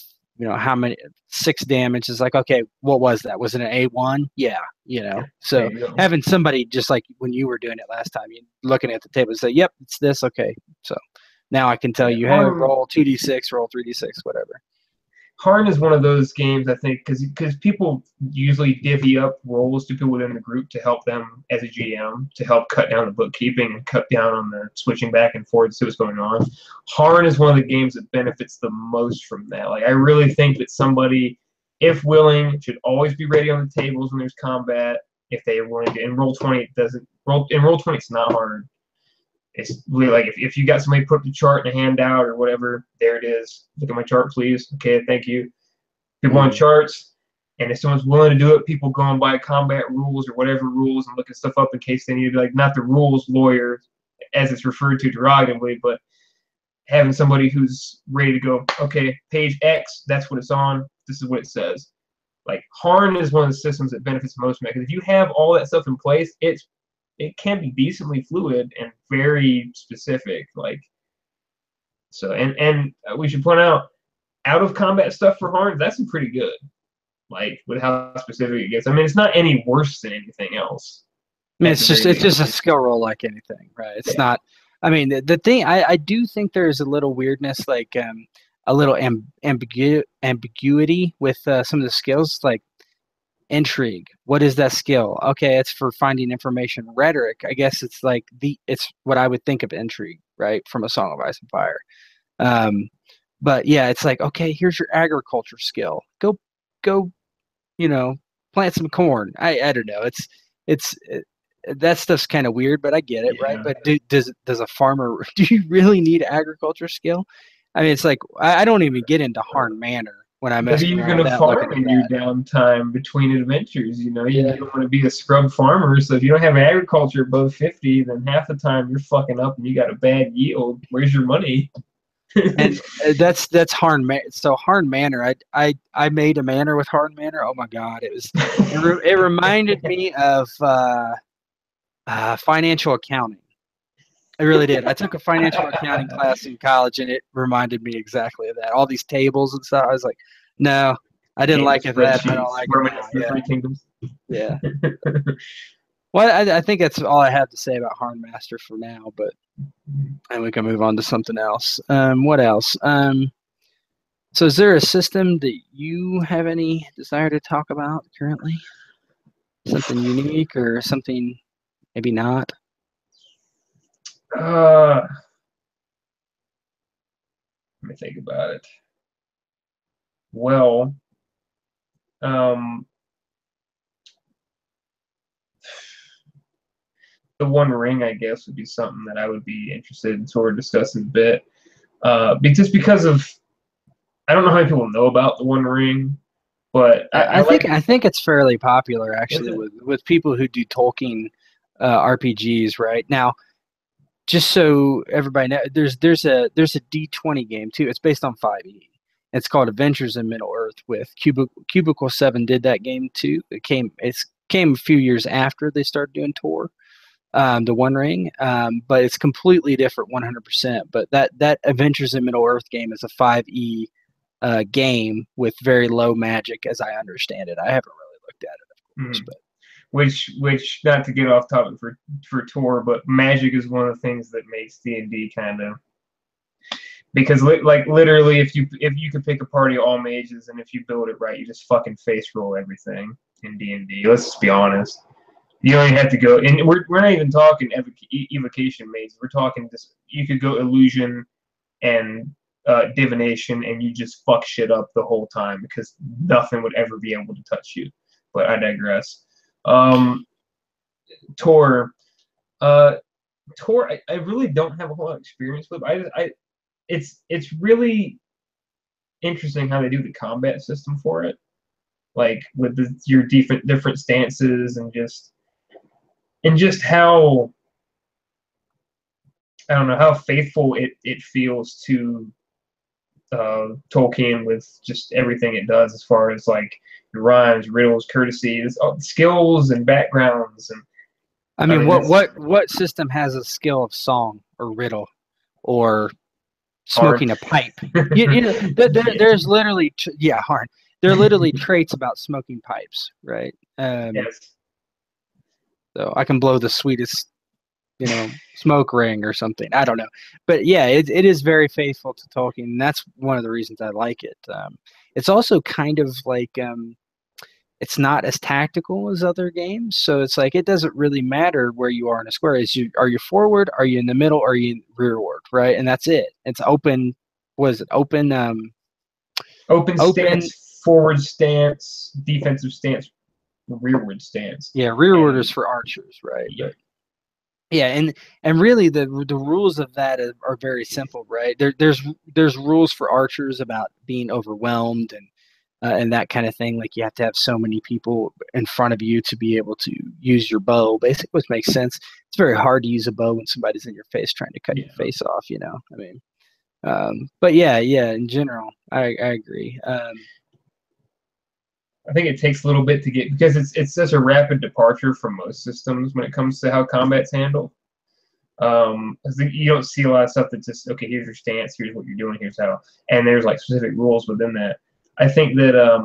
[SPEAKER 2] how many, 6 damage is like, okay, what was that? Was it an A1? Yeah,
[SPEAKER 1] there
[SPEAKER 2] So
[SPEAKER 1] you go.
[SPEAKER 2] having somebody just like when you were doing it last time, you looking at the table and say, yep, it's this. Okay. So now I can tell
[SPEAKER 1] Yeah,
[SPEAKER 2] you, hey, roll 2d6, roll 3d6, whatever.
[SPEAKER 1] Harn is one of those games I think because people usually divvy up roles to people within the group to help them as a GM to help cut down the bookkeeping and cut down on the switching back and forth to see what's going on. Harn is one of the games that benefits the most from that. Like I really think that somebody, if willing, should always be ready on the tables when there's combat. If they are willing to, in Roll20 it doesn't roll in Roll20 it's not hard. It's really like if you got somebody put the chart in a handout or whatever, there it is. Look at my chart, please. Okay, thank you. People on charts, and if someone's willing to do it, people going by combat rules or whatever rules and looking stuff up in case they need to be like not the rules lawyer as it's referred to derogatively, but having somebody who's ready to go, okay, page X, that's what it's on, this is what it says. Like Harn is one of the systems that benefits most from that because if you have all that stuff in place, it can be decently fluid and very specific. Like so, and we should point out of combat stuff for Harn, that's pretty good. Like with how specific it gets. I mean, it's not any worse than anything else.
[SPEAKER 2] I mean, it's just a skill roll like anything, right? It's not. I mean, the thing I do think there's a little weirdness, like a little ambiguity with some of the skills, like intrigue. What is that skill? Okay, it's for finding information. Rhetoric, I guess it's like it's what I would think of intrigue, right, from A Song of Ice and Fire. But yeah, it's like, okay, here's your agriculture skill. Go, plant some corn. I don't know. That stuff's kind of weird, but I get it, right? But does a farmer? Do you really need agriculture skill? I mean, it's like I don't even get into Harn Manor when I mess
[SPEAKER 1] maybe you're
[SPEAKER 2] around
[SPEAKER 1] gonna
[SPEAKER 2] with that.
[SPEAKER 1] farm in your downtime between adventures. You
[SPEAKER 2] Yeah.
[SPEAKER 1] don't want to be a scrub farmer. So if you don't have agriculture above 50, then half the time you're fucking up and you got a bad yield. Where's your money?
[SPEAKER 2] And that's Harn Manor. So Harn Manor, I made a manor with Harn Manor. Oh my god, it reminded me of financial accounting. I really did. I took a financial accounting class in college, and it reminded me exactly of that. All these tables and stuff. I was like, no, I didn't like it then. I don't like it now.
[SPEAKER 1] Three Kingdoms.
[SPEAKER 2] Yeah. Well, I think that's all I have to say about Harn Master for now, but and we can move on to something else. What else? So is there a system that you have any desire to talk about currently? Something unique or something maybe not?
[SPEAKER 1] Let me think about it. Well, the One Ring, I guess, would be something that I would be interested in sort of discussing a bit. Because of, I don't know how many people know about the One Ring, but
[SPEAKER 2] I think it's fairly popular actually with people who do Tolkien RPGs right now. Just so everybody knows, there's a D20 game too. It's based on 5e, It's called Adventures in Middle Earth. With Cubicle 7 did that game too. It came a few years after they started doing Tor, the One Ring, but it's completely different 100%. But that Adventures in Middle Earth game is a 5e game with very low magic, as I understand it. I haven't really looked at it, of course, but
[SPEAKER 1] which not to get off topic for Tor, but magic is one of the things that makes D&D kind of, because like literally if you could pick a party of all mages, and if you build it right, you just fucking face roll everything in D&D. Let's just be honest. You don't even have to go, and we're not even talking evocation mages. We're talking just, you could go illusion and divination, and you just fuck shit up the whole time because nothing would ever be able to touch you. But I digress. Tor, Tor, I really don't have a whole lot of experience with. It's really interesting how they do the combat system for it, like with your different stances, and just how, I don't know, how faithful it feels to Tolkien with just everything it does, as far as like rhymes, riddles, courtesies, skills, and backgrounds. And
[SPEAKER 2] I mean, what system has a skill of song or riddle or smoking a pipe? There's literally hard. There are literally traits about smoking pipes, right?
[SPEAKER 1] Yes.
[SPEAKER 2] So I can blow the sweetest, smoke ring or something. I don't know, but yeah, it is very faithful to Tolkien, and that's one of the reasons I like it. It's also kind of like it's not as tactical as other games, so it's like it doesn't really matter where you are in a square. Are you forward? Are you in the middle? Are you in rearward? Right, and that's it. It's open. Was it open?
[SPEAKER 1] Open stance, forward stance, defensive stance, rearward stance.
[SPEAKER 2] Yeah, rearward is for archers, right?
[SPEAKER 1] Yeah.
[SPEAKER 2] But, yeah, and really the rules of that are very simple, right? There's rules for archers about being overwhelmed and that kind of thing. Like you have to have so many people in front of you to be able to use your bow. Basically, which makes sense. It's very hard to use a bow when somebody's in your face trying to cut your face off. I mean, but yeah. In general, I agree.
[SPEAKER 1] I think it takes a little bit to get, because it's such a rapid departure from most systems when it comes to how combat's handled. You don't see a lot of stuff that's just, okay, here's your stance, here's what you're doing, here's how, and there's like specific rules within that. I think that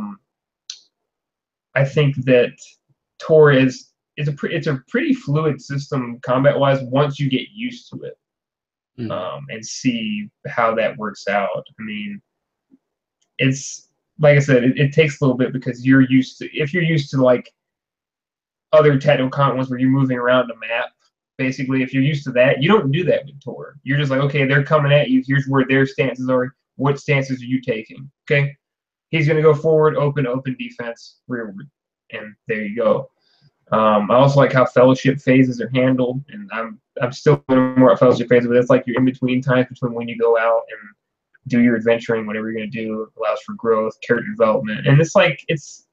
[SPEAKER 1] Tor it's a pretty fluid system combat wise once you get used to it, and see how that works out. I mean, it's like I said, it takes a little bit because if you're used to like other tactical combat ones where you're moving around a map. Basically, if you're used to that, you don't do that with Tor. You're just like, okay, they're coming at you. Here's where their stances are. What stances are you taking? Okay, he's going to go forward, open defense, rearward, and there you go. I also like how fellowship phases are handled, and I'm still learning more about fellowship phases, but it's like your in between times between when you go out and do your adventuring, whatever you're going to do. It allows for growth, character development, and it's like it's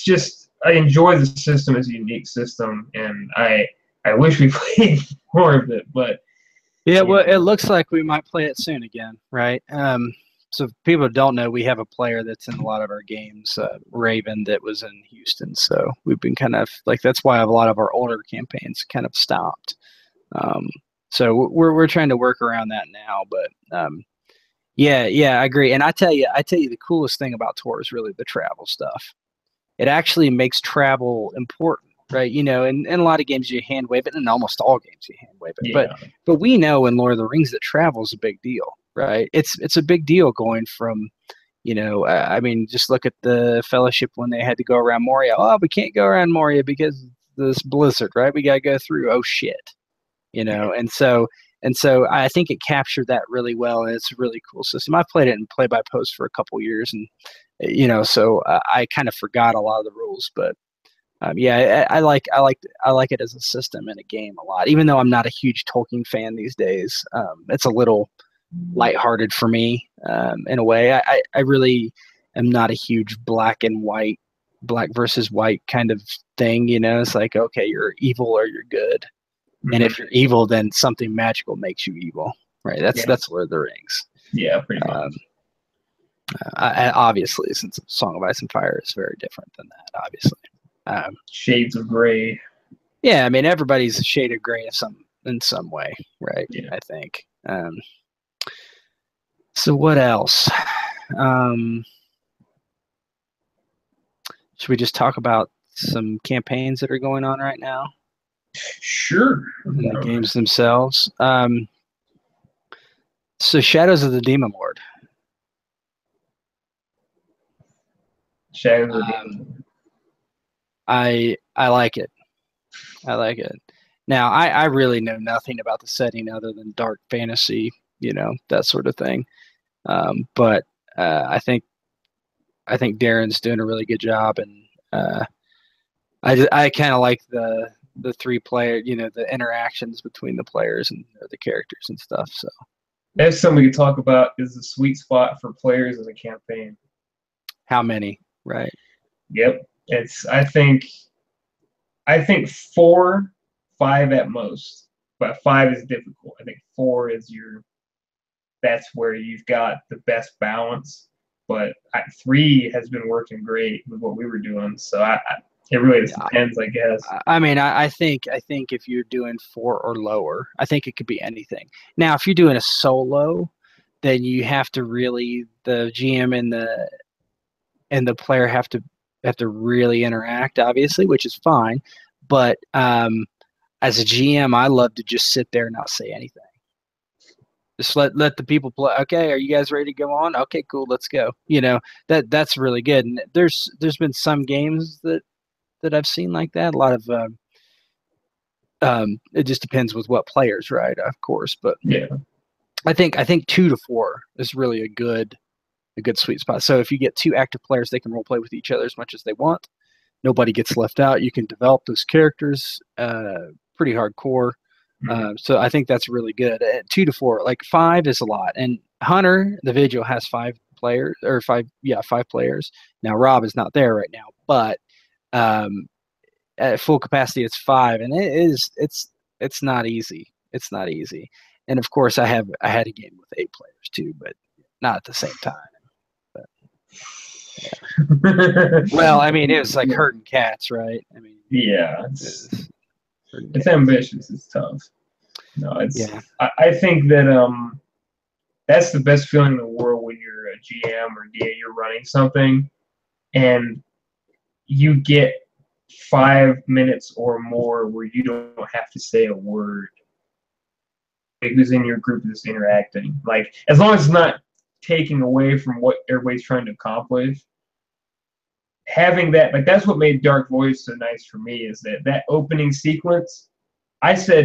[SPEAKER 1] just, I enjoy the system as a unique system, and I wish we played more of it, but
[SPEAKER 2] yeah, well, it looks like we might play it soon again, right? So if people don't know, we have a player that's in a lot of our games, Raven, that was in Houston. So we've been kind of like, that's why a lot of our older campaigns kind of stopped. So we're trying to work around that now, but yeah, I agree. And I tell you, the coolest thing about Tor is really the travel stuff. It actually makes travel important, right? In a lot of games you hand wave it, and in almost all games you hand wave it.
[SPEAKER 1] Yeah.
[SPEAKER 2] But we know in Lord of the Rings that travel is a big deal, right? It's a big deal going from, I mean, just look at the Fellowship when they had to go around Moria. Oh, we can't go around Moria because of this blizzard, right? We got to go through. Oh shit, And so I think it captured that really well, and it's a really cool system. I played it in play by post for a couple years, and so I kind of forgot a lot of the rules, but yeah, I like it as a system in a game a lot. Even though I'm not a huge Tolkien fan these days, it's a little lighthearted for me in a way. I really am not a huge black versus white kind of thing. It's like, okay, you're evil or you're good. And if you're evil, then something magical makes you evil, right? That's Lord of the Rings.
[SPEAKER 1] Yeah, pretty much.
[SPEAKER 2] Obviously, since Song of Ice and Fire is very different than that, obviously.
[SPEAKER 1] Shades of gray.
[SPEAKER 2] Yeah, I mean everybody's a shade of gray in some way, right?
[SPEAKER 1] Yeah.
[SPEAKER 2] I think. So what else? Um, should we just talk about some campaigns that are going on right now
[SPEAKER 1] Sure.
[SPEAKER 2] in the games themselves? So Shadows of the Demon Lord.
[SPEAKER 1] Shadows of the
[SPEAKER 2] Um,
[SPEAKER 1] Demon.
[SPEAKER 2] I like it. I like it. Now I really know nothing about the setting other than dark fantasy, that sort of thing. But I think Darren's doing a really good job, and I kind of like the three player, the interactions between the players and the characters and stuff. So
[SPEAKER 1] That's something we could talk about. Is the sweet spot for players in a campaign.
[SPEAKER 2] how many, right?
[SPEAKER 1] Yep. It's I think 4, 5 at most, but 5 is difficult. I think 4 is that's where you've got the best balance. But 3 has been working great with what we were doing. So it really just
[SPEAKER 2] Yeah,
[SPEAKER 1] depends, I guess.
[SPEAKER 2] I mean, I think if you're doing 4 or lower, I think it could be anything. Now, if you're doing a solo, then you have to really the GM and the player have to really interact, obviously, which is fine. But as a GM, I love to just sit there and not say anything. Just let the people play. Okay, are you guys ready to go on? Okay, cool, let's go. That's really good. And there's been some games that I've seen like that. A lot of it just depends with what players, right? Of course, but
[SPEAKER 1] Yeah.
[SPEAKER 2] I think 2 to 4 is really a good sweet spot. So if you get 2 active players, they can role play with each other as much as they want. Nobody gets left out. You can develop those characters pretty hardcore. So I think that's really good. 2 to 4, like 5 is a lot. And Hunter, the Vigil, has 5 players or 5 players. Now Rob is not there right now, but at full capacity it's 5, and it's not easy. It's not easy. And of course, I had a game with 8 players too, but not at the same time. Well, I mean, it was like herding cats, right? I mean,
[SPEAKER 1] Yeah, it's
[SPEAKER 2] cats.
[SPEAKER 1] ambitious. It's tough. No,
[SPEAKER 2] Yeah.
[SPEAKER 1] I think that that's the best feeling in the world when you're a GM or DA, you're running something, and you get 5 minutes or more where you don't have to say a word. Who's in your group is interacting. Like, as long as it's not taking away from what everybody's trying to accomplish, having that, like, that's what made Dark Voice so nice for me, is that opening sequence. I talked for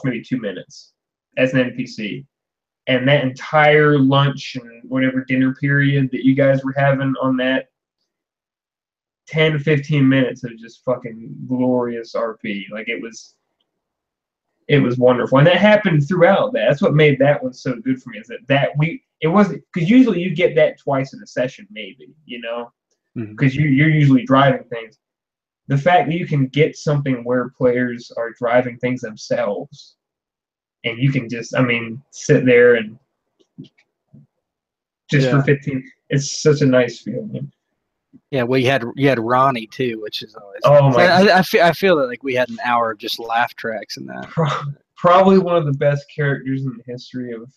[SPEAKER 1] maybe 2 minutes as an NPC, and that entire lunch and whatever dinner period that you guys were having on that 10 to 15 minutes of just fucking glorious RP. Like, it was wonderful, and that happened throughout. That's what made that one so good for me, is it wasn't, because usually you get that twice in a session, maybe, because you're usually driving things. The fact that you can get something where players are driving things themselves, and you can just, sit there and just for 15, it's such a nice feeling.
[SPEAKER 2] Yeah, well, you had Ronnie too, which is always.
[SPEAKER 1] Oh my!
[SPEAKER 2] I feel that like we had an hour of just laugh tracks in that.
[SPEAKER 1] Probably one of the best characters in the history of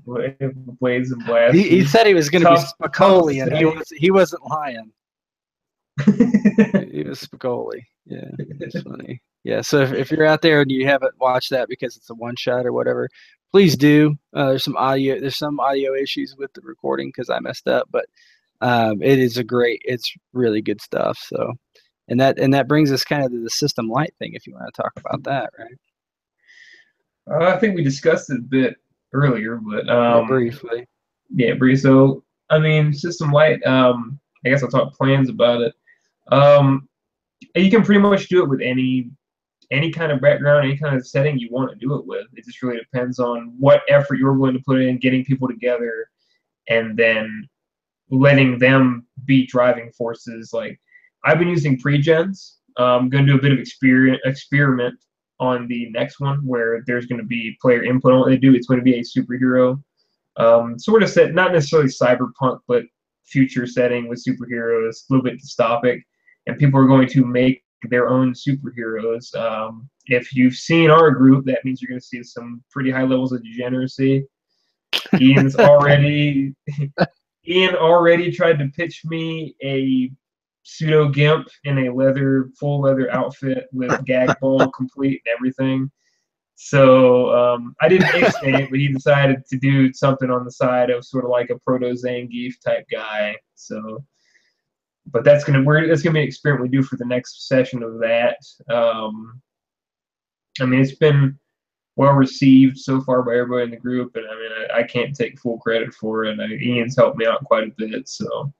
[SPEAKER 1] Blades and Blasters.
[SPEAKER 2] He said he was going to be Spicoli, and he wasn't lying. He was Spicoli. Yeah, it's funny. Yeah, so if you're out there and you haven't watched that because it's a one shot or whatever, please do. There's some audio issues with the recording because I messed up, but it's really good stuff. So, and that brings us kind of to the system light thing, if you want to talk about that, right?
[SPEAKER 1] I think we discussed it a bit earlier, but
[SPEAKER 2] briefly.
[SPEAKER 1] Yeah, briefly. So, system light. I guess I'll talk plans about it. You can pretty much do it with any kind of background, any kind of setting you want to do it with. It just really depends on what effort you're willing to put in, getting people together, and then letting them be driving forces. Like, I've been using pre-gens. I'm going to do a bit of experiment on the next one where there's going to be player input on what they do. It's going to be a superhero Sort of set, not necessarily cyberpunk, but future setting with superheroes, a little bit dystopic, and people are going to make their own superheroes. If you've seen our group, that means you're going to see some pretty high levels of degeneracy. Ian's already Ian already tried to pitch me a pseudo gimp in a full leather outfit with gag ball complete and everything. So I didn't extend it, but he decided to do something on the side of sort of like a proto Zangief type guy. So, but that's gonna be an experiment we do for the next session of that. I mean, it's been well received so far by everybody in the group, and I mean, I can't take full credit for it. Ian's helped me out quite a bit, so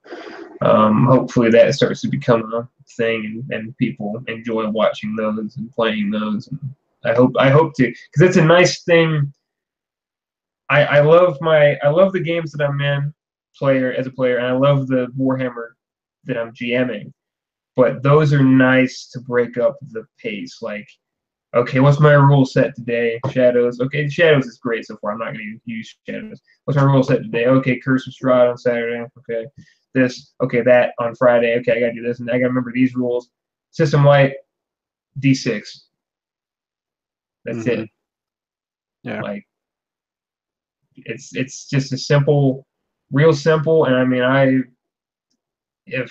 [SPEAKER 1] hopefully that starts to become a thing, and people enjoy watching those and playing those. And I hope to, because it's a nice thing. I love the games that I'm in as a player, and I love the Warhammer that I'm GMing. But those are nice to break up the pace. Like, okay, what's my rule set today? Shadows. Okay, Shadows is great so far. I'm not going to use Shadows. What's my rule set today? Okay, Curse of Strahd on Saturday. Okay, this. Okay, that on Friday. Okay, I got to do this, and I got to remember these rules. System light, D6. That's it.
[SPEAKER 2] Yeah.
[SPEAKER 1] Like, it's just a simple, real simple. And I mean, if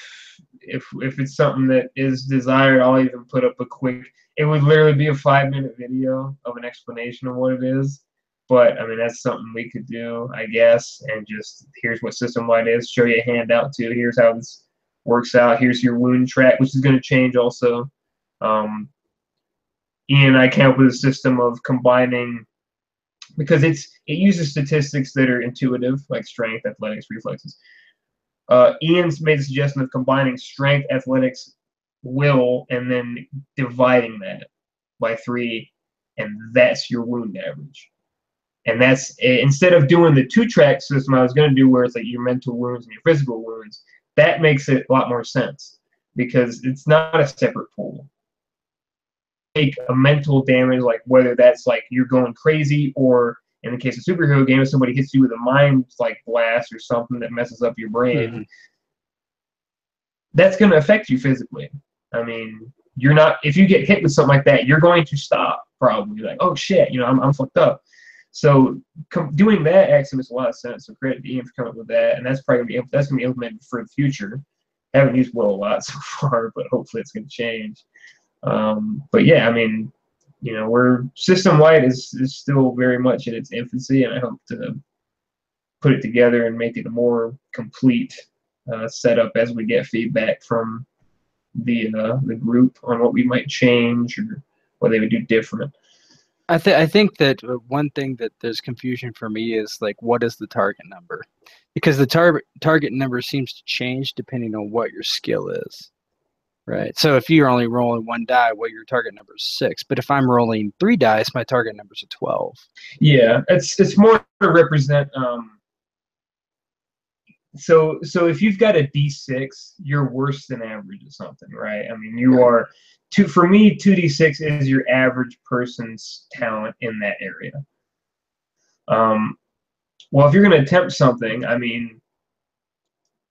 [SPEAKER 1] it's something that is desired, I'll even put up a quick. It would literally be a 5-minute video of an explanation of what it is. But I mean, that's something we could do, I guess. And just here's what system light is. Show you a handout too. Here's how this works out. Here's your wound track, which is going to change also. Ian and I came up with a system of combining, because it uses statistics that are intuitive, like strength, athletics, reflexes. Ian's made the suggestion of combining strength, athletics, will, and then dividing that by 3, and that's your wound average. And that's, instead of doing the 2-track system I was going to do, where it's like your mental wounds and your physical wounds, that makes it a lot more sense, because it's not a separate pool. Take a mental damage, like whether that's like you're going crazy, or in the case of superhero game, if somebody hits you with a mind like blast or something that messes up your brain, that's going to affect you physically. I mean, you're not, if you get hit with something like that, you're going to stop probably, like, oh shit, I'm fucked up. So doing that actually makes a lot of sense. So credit to Ian for coming up with that, and that's probably going to be implemented for the future. I haven't used will a lot so far, but hopefully it's going to change. But yeah, I mean, we're system light is still very much in its infancy, and I hope to put it together and make it a more complete setup as we get feedback from the group on what we might change or what they would do different.
[SPEAKER 2] I think that one thing that there's confusion for me is, like, what is the target number? Because the target number seems to change depending on what your skill is. Right. So if you're only rolling 1 die, well, your target number is 6. But if I'm rolling 3 dice, my target number is a 12.
[SPEAKER 1] Yeah, it's more to represent. So if you've got a D6, you're worse than average or something, right? I mean, you are. For me, 2D6 is your average person's talent in that area. Well, if you're going to attempt something, I mean,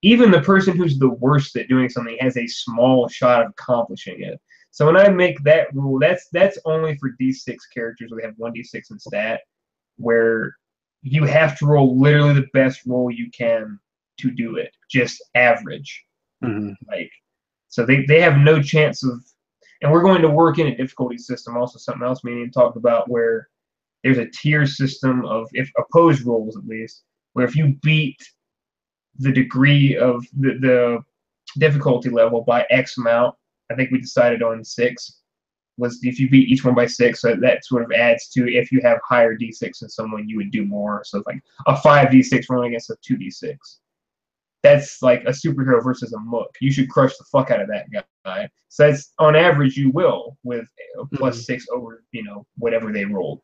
[SPEAKER 1] even the person who's the worst at doing something has a small shot of accomplishing it. So when I make that rule, that's only for D6 characters where they have 1D6 in stat, where you have to roll literally the best roll you can to do it, just average. Like, so they have no chance of, and we're going to work in a difficulty system, also something else we need to talk about, where there's a tier system of, if opposed rolls at least, where if you beat the degree of the difficulty level by X amount, I think we decided on 6, was if you beat each one by 6, so that sort of adds to, if you have higher D6 than someone, you would do more. So it's like a 5D6 rolling against a 2D6. That's like a superhero versus a mook. You should crush the fuck out of that guy. So that's, on average, you will, with a +6 over, whatever they rolled.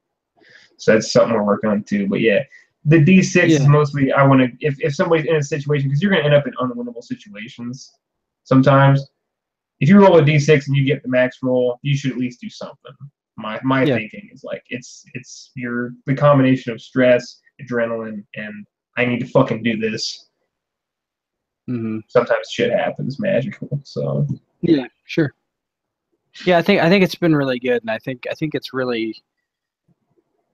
[SPEAKER 1] So that's something we're working on too. But yeah, the D6 is mostly, I want to, if somebody's in a situation, because you're going to end up in unwinnable situations sometimes. If you roll a D6 and you get the max roll, you should at least do something. My thinking is like, it's the combination of stress, adrenaline, and I need to fucking do this.
[SPEAKER 2] Mm-hmm.
[SPEAKER 1] Sometimes shit happens magical. So
[SPEAKER 2] Yeah, sure. Yeah, I think it's been really good, and I think it's really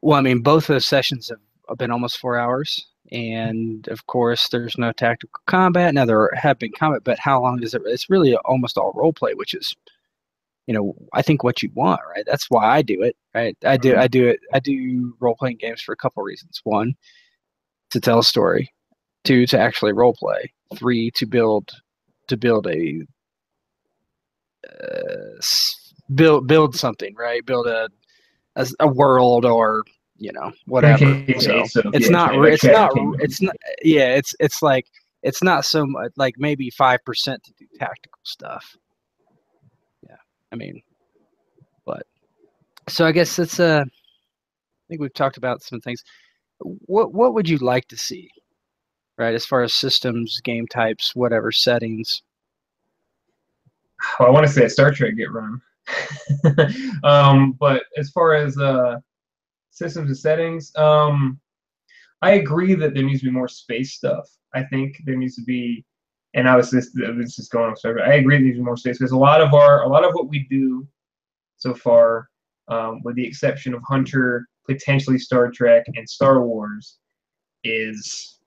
[SPEAKER 2] well. I mean, both of those sessions have been almost 4 hours, and of course, there's no tactical combat. Now there have been combat, but how long is it? It's really almost all role play, which is I think what you want, right? That's why I do it, right? I do role playing games for a couple reasons. One, to tell a story. Two, to actually role play. Three, to build build something, right? Build a world or
[SPEAKER 1] in the
[SPEAKER 2] whatever. So
[SPEAKER 1] case of
[SPEAKER 2] it's
[SPEAKER 1] yeah,
[SPEAKER 2] not
[SPEAKER 1] like
[SPEAKER 2] it's
[SPEAKER 1] Traveling
[SPEAKER 2] not
[SPEAKER 1] Kingdom.
[SPEAKER 2] it's not yeah it's like it's not so much like maybe 5% to do tactical stuff. Yeah, I mean, but so I guess it's I think we've talked about some things. What would you like to see, right? As far as systems, game types, whatever settings.
[SPEAKER 1] Well, I want to say a Star Trek get run. But as far as systems and settings, I agree that there needs to be more space stuff. I think there needs to be, and I was just going off server. I agree there needs to be more space because a lot of what we do so far, with the exception of Hunter, potentially Star Trek, and Star Wars, is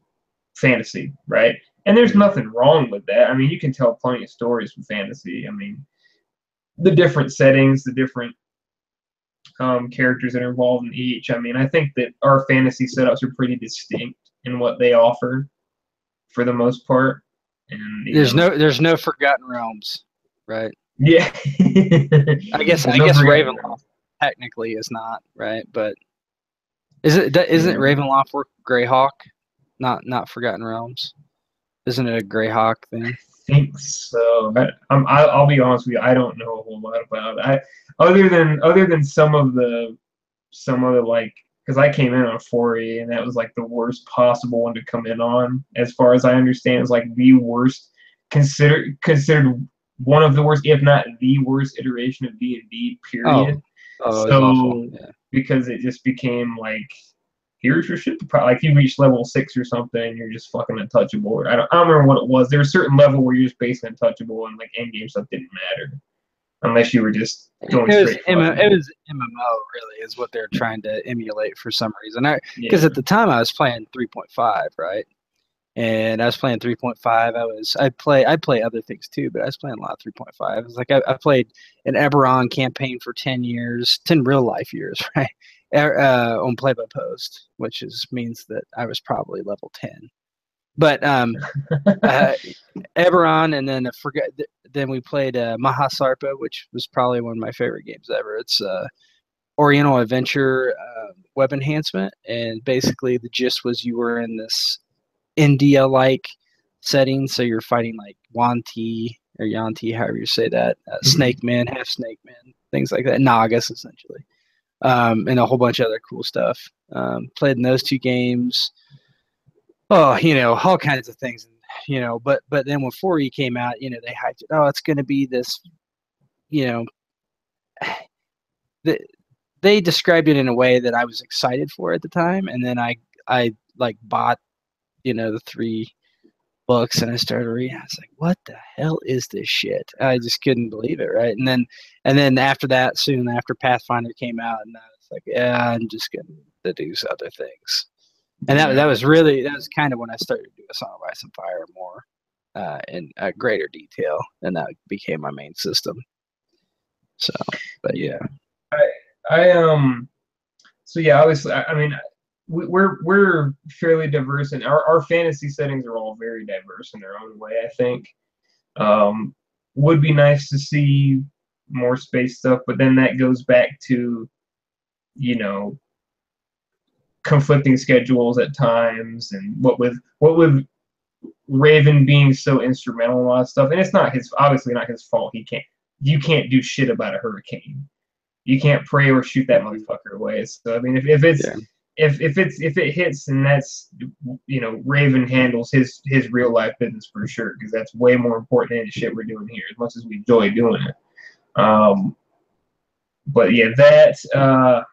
[SPEAKER 1] fantasy, right? And there's
[SPEAKER 2] Mhm.
[SPEAKER 1] nothing wrong with that. I mean, you can tell plenty of stories from fantasy. I mean, the different settings, the different characters that are involved in each. I mean, I think that our fantasy setups are pretty distinct in what they offer for the most part. And
[SPEAKER 2] There's no Forgotten Realms, right?
[SPEAKER 1] yeah,
[SPEAKER 2] I guess
[SPEAKER 1] there's
[SPEAKER 2] I
[SPEAKER 1] no
[SPEAKER 2] guess
[SPEAKER 1] forgetting
[SPEAKER 2] Ravenloft
[SPEAKER 1] them.
[SPEAKER 2] technically is not, right? But isn't
[SPEAKER 1] Yeah,
[SPEAKER 2] Ravenloft work Greyhawk, not Forgotten Realms? Isn't it a Greyhawk thing?
[SPEAKER 1] I think so. I'll be honest with you. I don't know a whole lot about it. Other than some of the like because I came in on a 4E and that was like the worst possible one to come in on as far as I understand. It's like the worst considered one of the worst, if not the worst iteration of D&D,
[SPEAKER 2] Oh,
[SPEAKER 1] period.
[SPEAKER 2] oh, it was awful.
[SPEAKER 1] So
[SPEAKER 2] Yeah.
[SPEAKER 1] because it just became like here's your shit. Like you reach level 6 or something, you're just fucking untouchable. I don't remember what it was. There was a certain level where you're just basically untouchable, and like end game stuff didn't matter unless you were just going straight fucking.
[SPEAKER 2] It was MMO really is what they're trying to emulate for some reason. Because
[SPEAKER 1] Yeah.
[SPEAKER 2] at the time I was playing 3.5, right? And I was playing 3.5. I'd play other things too, but I was playing a lot of 3.5. It was like I played an Eberron campaign for 10 years, 10 real life years, right? On play by post, which means that I was probably level 10. But uh, Eberron, and then then we played Mahasarpa, which was probably one of my favorite games ever. It's Oriental Adventure web enhancement, and basically the gist was you were in this India-like setting, so you're fighting like Wanti or Yanti, however you say that, Snake Men, half Snake Men, things like that, Nagas essentially, and a whole bunch of other cool stuff. Played in those two games. Oh, all kinds of things, but then when 4E came out, they hyped it. Oh, it's going to be this, you know, the, they described it in a way that I was excited for at the time, and then I like bought, the 3 books and I started reading. I was like, what the hell is this shit? I just couldn't believe it, right? And then after that, soon after Pathfinder came out, and I was like, yeah, I'm just going to do other things. And that
[SPEAKER 1] Yeah.
[SPEAKER 2] was kind of when I started to do a Song of Ice and Fire more in greater detail, and that became my main system. So, but yeah,
[SPEAKER 1] I I. So yeah, obviously, I mean, we're fairly diverse, and our fantasy settings are all very diverse in their own way. I think um, would be nice to see more space stuff, but then that goes back to you know conflicting schedules at times, and what with Raven being so instrumental in a lot of stuff, and it's not his obviously not his fault. You can't do shit about a hurricane. You can't pray or shoot that motherfucker away. So I mean,
[SPEAKER 2] yeah,
[SPEAKER 1] if it hits, and that's Raven handles his real life business for sure because that's way more important than the shit we're doing here. As much as we enjoy doing it, but yeah, that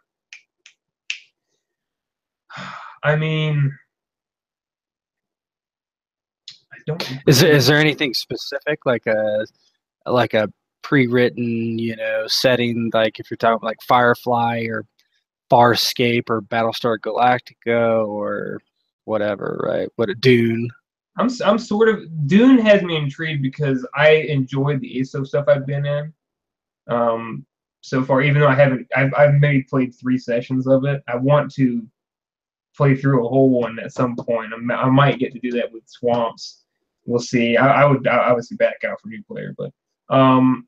[SPEAKER 1] I mean, don't
[SPEAKER 2] Is
[SPEAKER 1] remember.
[SPEAKER 2] there anything specific like a pre-written, setting, like if you're talking like Firefly or Farscape or Battlestar Galactica or whatever, right? What a Dune.
[SPEAKER 1] I'm sort of Dune has me intrigued because I enjoyed the ASO stuff I've been in. So far, even though I've maybe played 3 sessions of it. I want to play through a whole one at some point. I might get to do that with Swamps. We'll see. I would obviously back out for new player, but um,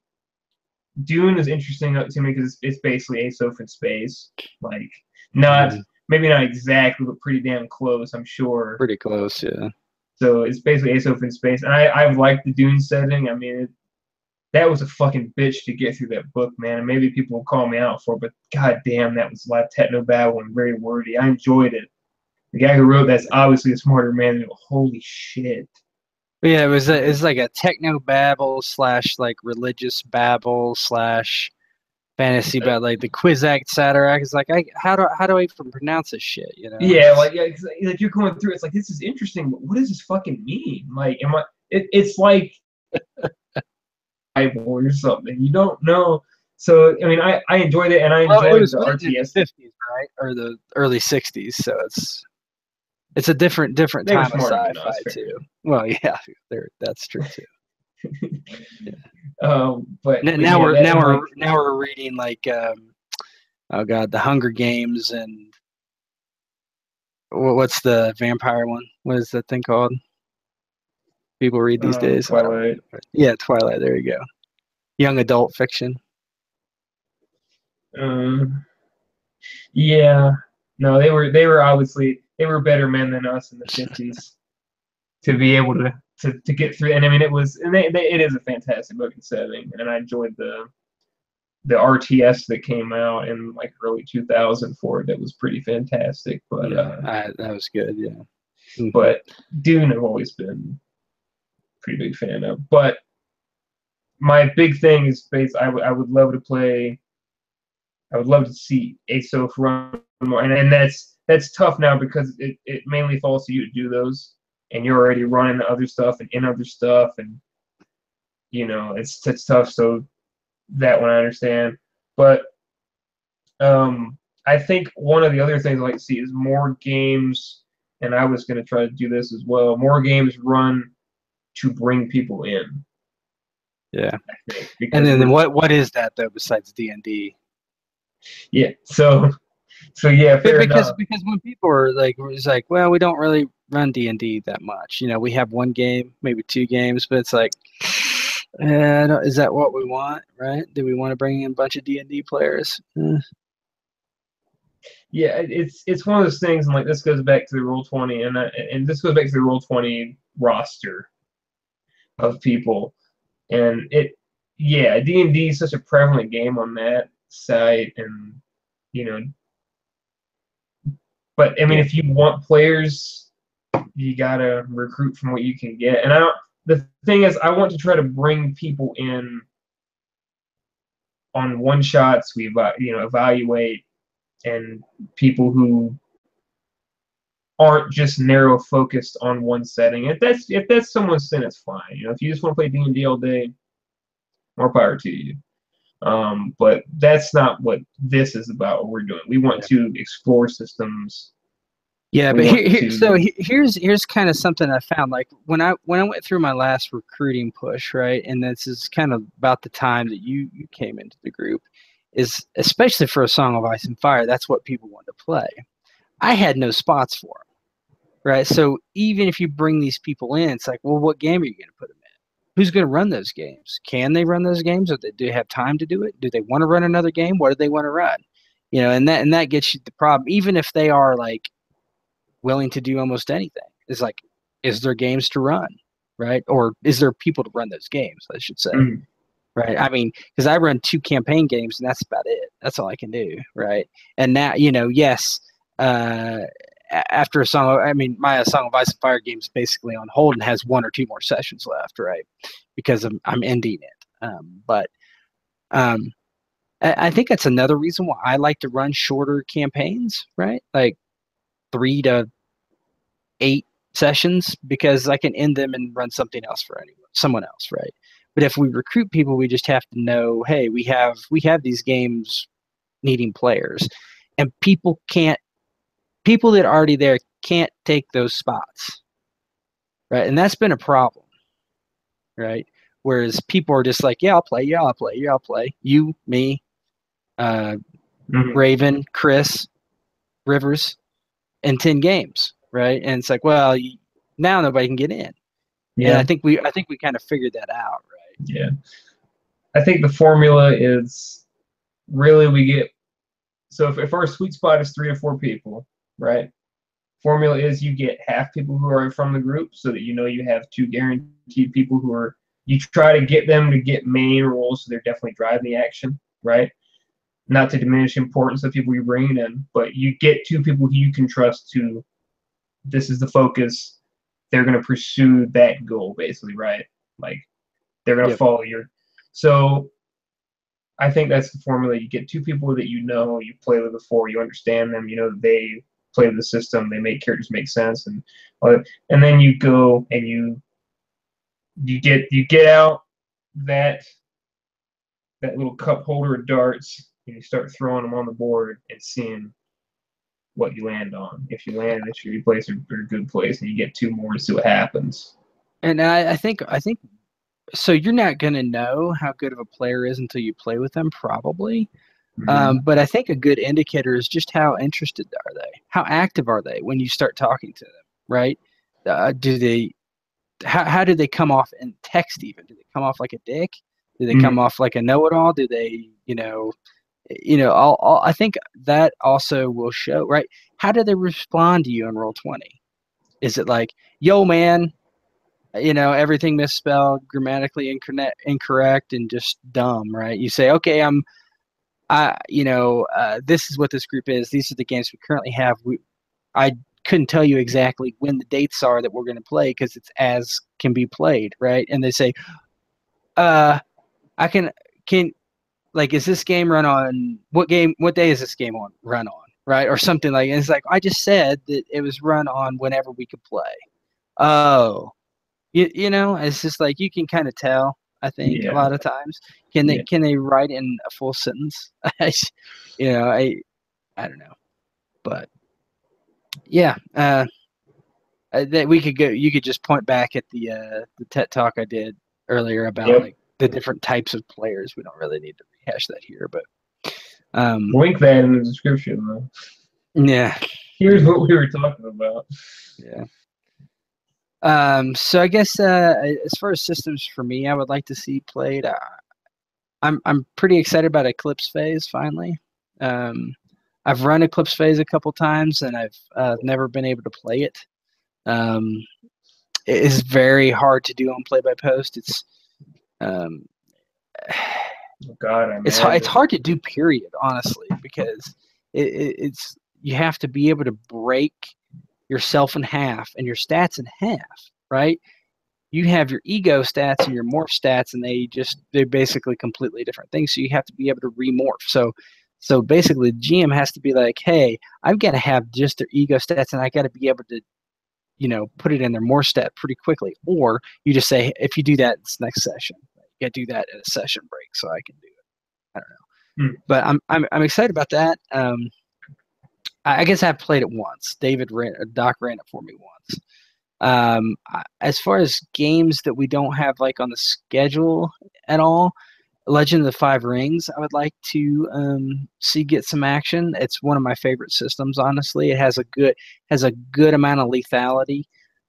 [SPEAKER 1] Dune is interesting to me because it's basically Aesop in space. Like not
[SPEAKER 2] Mhm.
[SPEAKER 1] maybe not exactly, but pretty damn close, I'm sure.
[SPEAKER 2] Pretty close, yeah.
[SPEAKER 1] So it's basically Aesop in space, and I've liked the Dune setting. I mean, that was a fucking bitch to get through that book, man. And maybe people will call me out for it, but god damn, that was a lot of techno babble and very wordy. I enjoyed it. The guy who wrote that's obviously a smarter man than holy shit.
[SPEAKER 2] But yeah, it's like a techno babble slash like religious babble slash fantasy about like the Quizak Satirak. It's like how do I even pronounce this shit?
[SPEAKER 1] Yeah, like yeah, like you're going through. It's like this is interesting, but what does this fucking mean? Like, am I? It's like Bible or something. You don't know. So I mean, I enjoyed it, and I
[SPEAKER 2] Well, it
[SPEAKER 1] enjoyed
[SPEAKER 2] was
[SPEAKER 1] the
[SPEAKER 2] written in the
[SPEAKER 1] RTS.
[SPEAKER 2] 50s, right, or the early 60s, so it's a different
[SPEAKER 1] They were
[SPEAKER 2] time of
[SPEAKER 1] smarter than
[SPEAKER 2] sci-fi
[SPEAKER 1] us, fair
[SPEAKER 2] too. Well, yeah, that's true too.
[SPEAKER 1] enough.
[SPEAKER 2] Yeah.
[SPEAKER 1] But yeah, that and like
[SPEAKER 2] Now we're reading like oh god, the Hunger Games and what's the vampire one? What is that thing called? People read these days. I don't
[SPEAKER 1] Twilight.
[SPEAKER 2] know. Yeah, Twilight. There you go. Young adult fiction.
[SPEAKER 1] Um, yeah, no, they were obviously they were better men than us in the 50s to be able to get through. And I mean, it was and it is a fantastic book and setting, and I enjoyed the RTS that came out in like early 2000 for it. That was pretty fantastic.
[SPEAKER 2] Yeah, that was good. Yeah. Mm-hmm.
[SPEAKER 1] But Dune I've always been a pretty big fan of. But my big thing is space. I would love to play. I would love to see ASOF run more, and that's tough now because it mainly falls to you to do those, and you're already running the other stuff and in other stuff, and it's tough. So that one I understand, but I think one of the other things I like to see is more games, and I was going to try to do this as well. More games run to bring people in,
[SPEAKER 2] Yeah.
[SPEAKER 1] I think,
[SPEAKER 2] And
[SPEAKER 1] because
[SPEAKER 2] then
[SPEAKER 1] we're
[SPEAKER 2] what is that though besides D&D?
[SPEAKER 1] yeah. So yeah, fair enough.
[SPEAKER 2] Because when people are like, it's like, well, we don't really run D&D that much. We have one game, maybe two games, but it's like, is that what we want, right? Do we want to bring in a bunch of D&D players?
[SPEAKER 1] Yeah, it's one of those things, and like this goes back to the Roll 20, and this goes back to the Roll 20 roster of people, and yeah, D&D is such a prevalent game on that site, and you know, but I mean,
[SPEAKER 2] Yeah.
[SPEAKER 1] if you want players, you gotta recruit from what you can get, and I don't. The thing is, I want to try to bring people in on one shots. We evaluate, and people who aren't just narrow focused on one setting. If that's someone's sin, it's fine. If you just want to play D&D all day, more power to you. But that's not what this is about. What we're doing. We want
[SPEAKER 2] Yeah.
[SPEAKER 1] to explore systems.
[SPEAKER 2] Yeah,
[SPEAKER 1] We
[SPEAKER 2] but
[SPEAKER 1] want to.
[SPEAKER 2] here's kind of something I found. Like when I went through my last recruiting push, right, and this is kind of about the time that you came into the group, is especially for a Song of Ice and Fire. That's what people want to play. I had no spots for them, right? So even if you bring these people in, it's like, well, what game are you going to put them in? Who's going to run those games? Can they run those games? Or do they have time to do it? Do they want to run another game? What do they want to run? And that gets you the problem. Even if they are like willing to do almost anything. It's like, is there games to run, right? Or is there people to run those games, I should say,
[SPEAKER 1] Mm,
[SPEAKER 2] right? I mean, because I run 2 campaign games and that's about it. That's all I can do, right? And now, yes, after a song, I mean, my Song of Ice and Fire game is basically on hold and has 1 or 2 more sessions left, right? Because I'm ending it. But I think that's another reason why I like to run shorter campaigns, right? Like 3 to 8 sessions because I can end them and run something else for someone else, right? But if we recruit people, we just have to know, hey, we have these games needing players, and people that are already there can't take those spots, right? And that's been a problem, right? Whereas people are just like, yeah, I'll play, yeah, I'll play, yeah, I'll play. You, me, uh,
[SPEAKER 1] Hmm.
[SPEAKER 2] Raven, Chris, Rivers, in 10 games, right? And it's like, well, now nobody can get in. And
[SPEAKER 1] Yeah,
[SPEAKER 2] I think we kind of figured that out, right?
[SPEAKER 1] yeah. I think the formula is really we get so if our sweet spot is 3 to 4 people, right? Formula is you get half people who are from the group so that you know you have 2 guaranteed people who are you try to get them to get main roles so they're definitely driving the action, right? Not to diminish the importance of people you're bringing in, but you get 2 people who you can trust to this is the focus. They're going to pursue that goal basically, right? Like they're going to
[SPEAKER 2] Yep.
[SPEAKER 1] follow your. So I think that's the formula. You get 2 people that you know, you play with before, you understand them, you know they play the system, they make characters make sense, and then you go and you get out that that little cup holder of darts and you start throwing them on the board and seeing what you land on. If you land in a shitty place or a good place, and you get 2 more and see what happens.
[SPEAKER 2] And I think so. You're not going to know how good of a player is until you play with them, probably.
[SPEAKER 1] Mm-hmm.
[SPEAKER 2] But I think a good indicator is just how interested are they? How active are they when you start talking to them, right? Do they how do they come off in text even? Do they come off like a dick? Do they come
[SPEAKER 1] Mm-hmm.
[SPEAKER 2] off like a know-it-all? Do they, I think that also will show, right? How do they respond to you in roll 20? Is it like, yo, man, everything misspelled, grammatically incorrect, and just dumb, right? You say, okay, this is what this group is. These are the games we currently have. I couldn't tell you exactly when the dates are that we're going to play because it's as can be played, right? And they say, uh, I can like, is this game run on what day is this game on run on, right? Or something like, and it's like, I just said that it was run on whenever we could play. Oh, it's just like, you can kind of tell, I think a
[SPEAKER 1] Yeah,
[SPEAKER 2] lot of times. Can they,
[SPEAKER 1] yeah,
[SPEAKER 2] can they write in a full sentence? I don't know, but yeah, that we could go. You could just point back at the TED talk I did earlier about
[SPEAKER 1] yep.
[SPEAKER 2] like the different types of players. We don't really need to rehash that here, but um,
[SPEAKER 1] Link that in the description though.
[SPEAKER 2] yeah,
[SPEAKER 1] Here's what we were talking about.
[SPEAKER 2] yeah. So I guess as far as systems for me, I would like to see played. I'm pretty excited about Eclipse Phase finally. Um, I've run Eclipse Phase a couple times, and I've never been able to play it. Um, it is very hard to do on play by post. Um,
[SPEAKER 1] Oh, God, I
[SPEAKER 2] it's
[SPEAKER 1] imagine.
[SPEAKER 2] hard to do, period, honestly, because it's you have to be able to break yourself in half and your stats in half, right? You have your ego stats and your morph stats, and they're basically completely different things. So you have to be able to remorph. So basically, the GM has to be like, hey, I've got to have just their ego stats, and I got to be able to put it in their morph stat pretty quickly. Or you just say, if you do that, it's next session. You got to do that at a session break, so I can do it. I don't know,
[SPEAKER 1] Hmm.
[SPEAKER 2] but I'm excited about that. I guess I've played it once. Doc ran it for me once. As far as games that we don't have like on the schedule at all, Legend of the Five Rings, I would like to see get some action. It's one of my favorite systems, honestly. It has a good amount of lethality.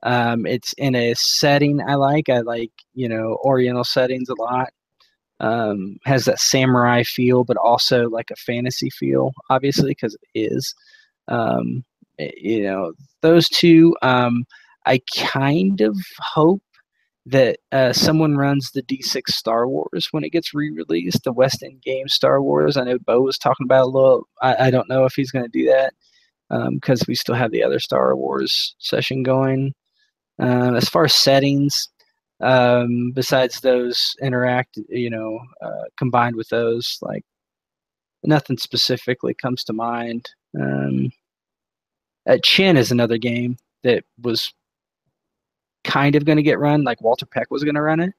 [SPEAKER 2] It's in a setting I like. I like Oriental settings a lot. Has that samurai feel, but also like a fantasy feel, obviously, because it is. Um, those two. I kind of hope that someone runs the D6 Star Wars when it gets re-released, the West End game Star Wars. I know Bo was talking about it a little. I don't know if he's going to do that because we still have the other Star Wars session going. As far as settings, besides those combined with those, like nothing specifically comes to mind. Chin is another game that was kind of going to get run. Like Walter Peck was going to run it,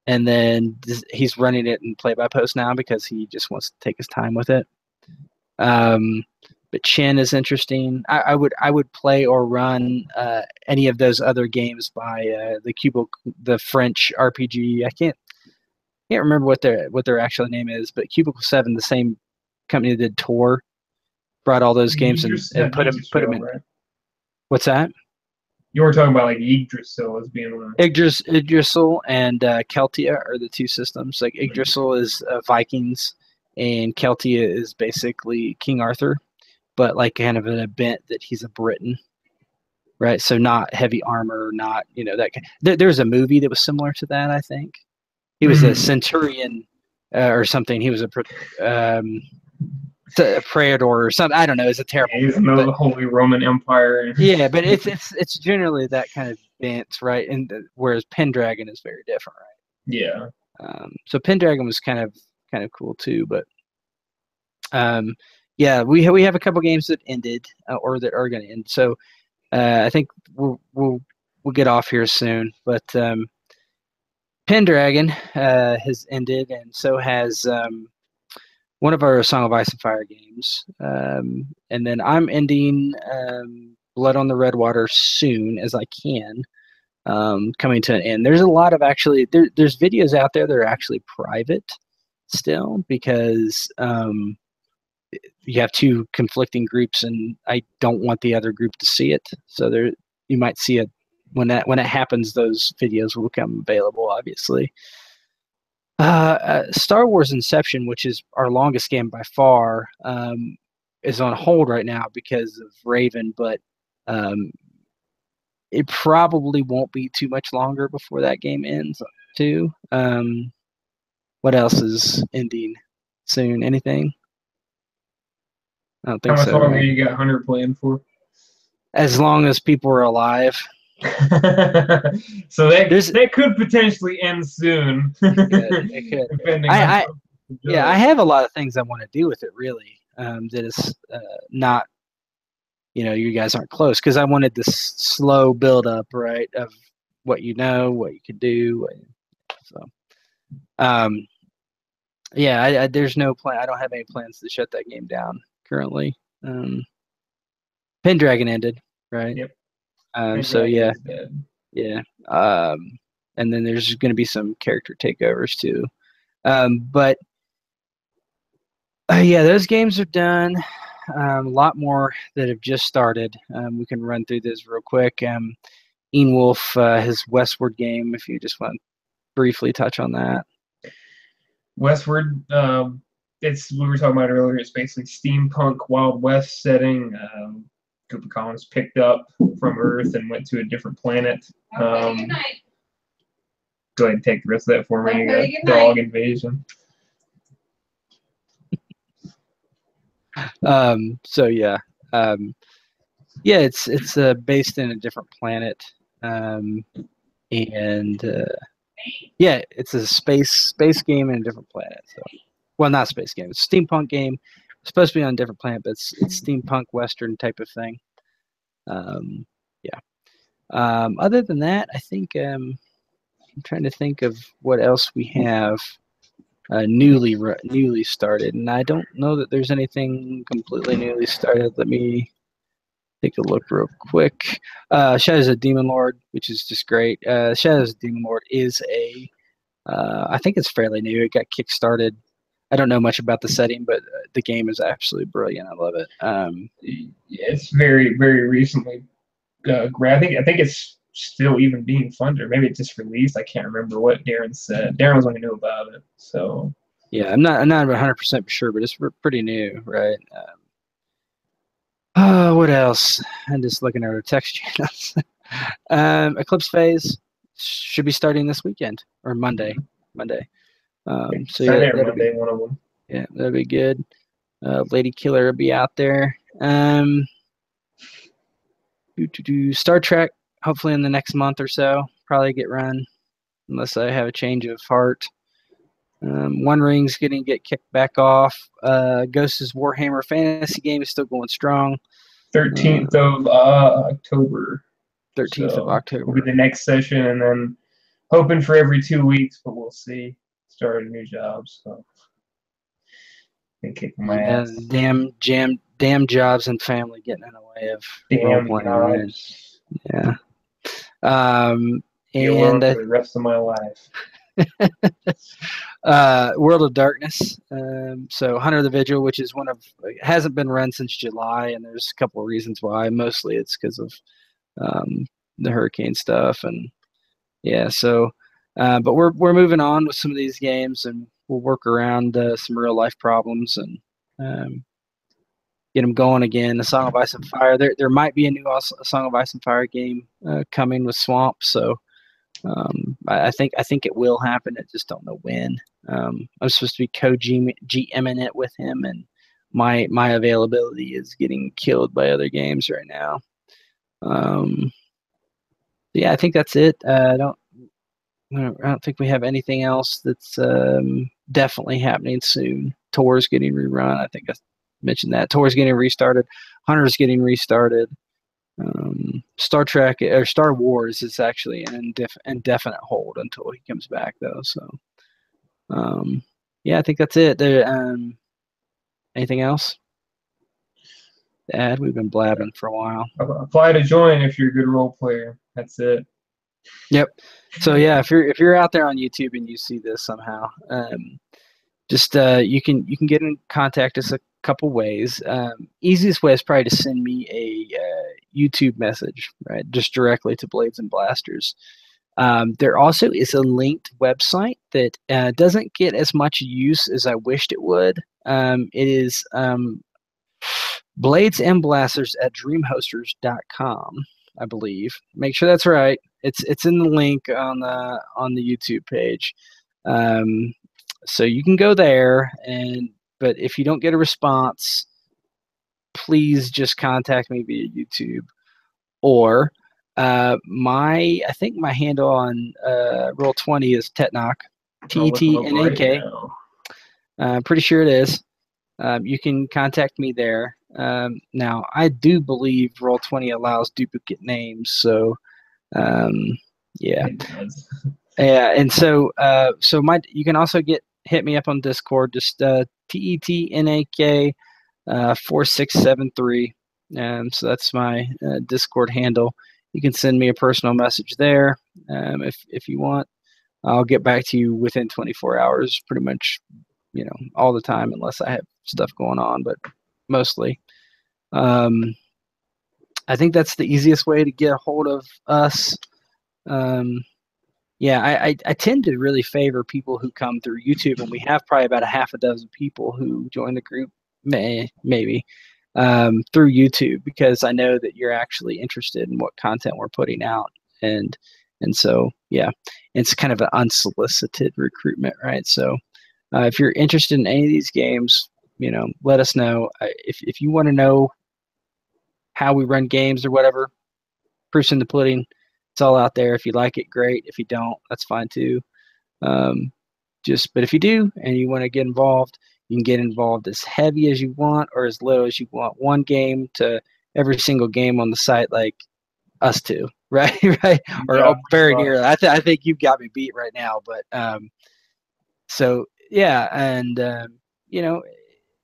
[SPEAKER 2] and then he's running it in play-by-post now because he just wants to take his time with it. But Chen is interesting. I would play or run any of those other games by the French RPG. I can't remember what their actual name is, but Cubicle 7, the same company that did Tor, brought all those games and put them in. Right? What's that?
[SPEAKER 1] You were talking about like Yggdrasil as being one.
[SPEAKER 2] Yggdrasil and Keltia are the two systems. Like Yggdrasil is Vikings, and Keltia is basically King Arthur, but like kind of an event that he's a Briton, right? So not heavy armor, not that. There's a movie that was similar to that. I think he was a centurion or something. He was a praetor or something. I don't know. It's a terrible.
[SPEAKER 1] Yeah, he's the Holy Roman Empire.
[SPEAKER 2] Yeah, but it's generally that kind of bent, right? And whereas Pendragon is very different, right?
[SPEAKER 1] Yeah.
[SPEAKER 2] So Pendragon was kind of cool too, but yeah, we have a couple games that ended or that are going to end. So I think we'll get off here soon, but Pendragon has ended, and so has one of our Song of Ice and Fire games. And then I'm ending Blood on the Red Water soon as I can, coming to an end. There's a lot of there's videos out there that are actually private still because you have two conflicting groups, and I don't want the other group to see it. So you might see it when it happens. Those videos will become available, obviously. Star Wars Inception, which is our longest game by far, is on hold right now because of Raven, but it probably won't be too much longer before that game ends too. What else is ending soon? Anything? I don't think so.
[SPEAKER 1] How much longer you got Hunter playing for?
[SPEAKER 2] As long as people are alive.
[SPEAKER 1] So that could potentially end soon.
[SPEAKER 2] It could. I have a lot of things I want to do with it, really. That is not, you guys aren't close, because I wanted this slow build up, right, of what what you could do. So, yeah, there's no plan. I don't have any plans to shut that game down currently. Pendragon ended, right?
[SPEAKER 1] Yep.
[SPEAKER 2] So yeah. And then there's going to be some character takeovers too. But yeah, those games are done. A lot more that have just started. We can run through this real quick. Ian Wolf, his Westward game, if you just want to briefly touch on that.
[SPEAKER 1] Westward, we were talking about earlier, it's basically steampunk Wild West setting. Group of colonists picked up from Earth and went to a different planet.
[SPEAKER 3] Okay, good night.
[SPEAKER 1] Go ahead and take the rest of that for me. You got dog invasion.
[SPEAKER 2] So yeah, it's based in a different planet, and yeah, it's a space game in a different planet. So, well, not space game. It's a steampunk game. It's supposed to be on a different planet, but it's steampunk Western type of thing. Yeah. Other than that, I think I'm trying to think of what else we have newly started, and I don't know that there's anything completely newly started. Let me take a look real quick. Shadows of Demon Lord, which is just great. Shadows of Demon Lord is I think it's fairly new. It got kickstarted. I don't know much about the setting, but the game is absolutely brilliant. I love it.
[SPEAKER 1] It's very, very recently. I think it's still even being funded, or maybe it just released. I can't remember what Darren said. Darren was the one who knew about it. So
[SPEAKER 2] yeah, I'm not 100% sure, but it's pretty new, right? What else? I'm just looking at our text channels. Eclipse Phase should be starting this weekend or Monday. So yeah,
[SPEAKER 1] Monday, one of them.
[SPEAKER 2] Yeah, that'll be good. Lady Killer will be out there. Star Trek, hopefully in the next month or so, probably get run, unless I have a change of heart. One Ring's going to get kicked back off. Ghost's Warhammer fantasy game is still going strong.
[SPEAKER 1] 13th of October.
[SPEAKER 2] 13th of
[SPEAKER 1] So will be
[SPEAKER 2] October.
[SPEAKER 1] the next session, and then hoping for every 2 weeks, but we'll see. Started a new job, so been kicking my
[SPEAKER 2] Yeah,
[SPEAKER 1] ass.
[SPEAKER 2] damn jobs and family getting in the way of role
[SPEAKER 1] Damn
[SPEAKER 2] playing, right?
[SPEAKER 1] jobs.
[SPEAKER 2] Yeah. Um,
[SPEAKER 1] Be alone
[SPEAKER 2] and
[SPEAKER 1] for the rest of my life.
[SPEAKER 2] World of Darkness. So Hunter the Vigil, which is hasn't been run since July, and there's a couple of reasons why. Mostly it's because of um, the hurricane stuff, and yeah. So, but we're moving on with some of these games, and we'll work around some real life problems and um, get them going again. The Song of Ice and Fire. There might be a new Song of Ice and Fire game coming with Swamp. So I think it will happen. I just don't know when. I'm supposed to be GMing it with him, and my availability is getting killed by other games right now. Um, yeah, I think that's it. I don't think we have anything else that's definitely happening soon. Tor's getting rerun. I think I mentioned that. Tor's getting restarted. Hunter's getting restarted. Star Trek or Star Wars is actually an indefinite hold until he comes back, though. So, yeah, I think that's it. Anything else to add? We've been blabbing for a while.
[SPEAKER 1] Apply to join if you're a good role player. That's it.
[SPEAKER 2] Yep. So yeah, if you're out there on YouTube and you see this somehow, just you can get in contact us a couple ways. Easiest way is probably to send me a YouTube message, right? Just directly to Blades and Blasters. There also is a linked website that doesn't get as much use as I wished it would. It is Blades and Blasters at dreamhosters.com, I believe. Make sure that's right. It's in the link on the YouTube page. So you can go there, but if you don't get a response, please just contact me via YouTube. Or I think my handle on Roll20 is Tetnak,
[SPEAKER 1] I'll look them up right
[SPEAKER 2] Tetnak.
[SPEAKER 1] now.
[SPEAKER 2] Pretty sure it is. You can contact me there. Now, I do believe Roll20 allows duplicate names, so yeah.
[SPEAKER 1] It does.
[SPEAKER 2] Yeah, and so you can also hit me up on Discord, just TETNAK 4673. So that's my Discord handle. You can send me a personal message there if you want. I'll get back to you within 24 hours, pretty much, all the time, unless I have stuff going on, but mostly. I think that's the easiest way to get a hold of us. Yeah, I tend to really favor people who come through YouTube, and we have probably about a half a dozen people who join the group, maybe, through YouTube, because I know that you're actually interested in what content we're putting out, and so yeah, it's kind of an unsolicited recruitment, right? So if you're interested in any of these games, let us know. If you want to know how we run games or whatever, proof's in the pudding. It's all out there. If you like it, great. If you don't, that's fine too. But if you do and you want to get involved, you can get involved as heavy as you want or as little as you want. One game to every single game on the site, like us two, right? Right? Or
[SPEAKER 1] Yeah,
[SPEAKER 2] very near. I think you've got me beat right now. But so yeah, and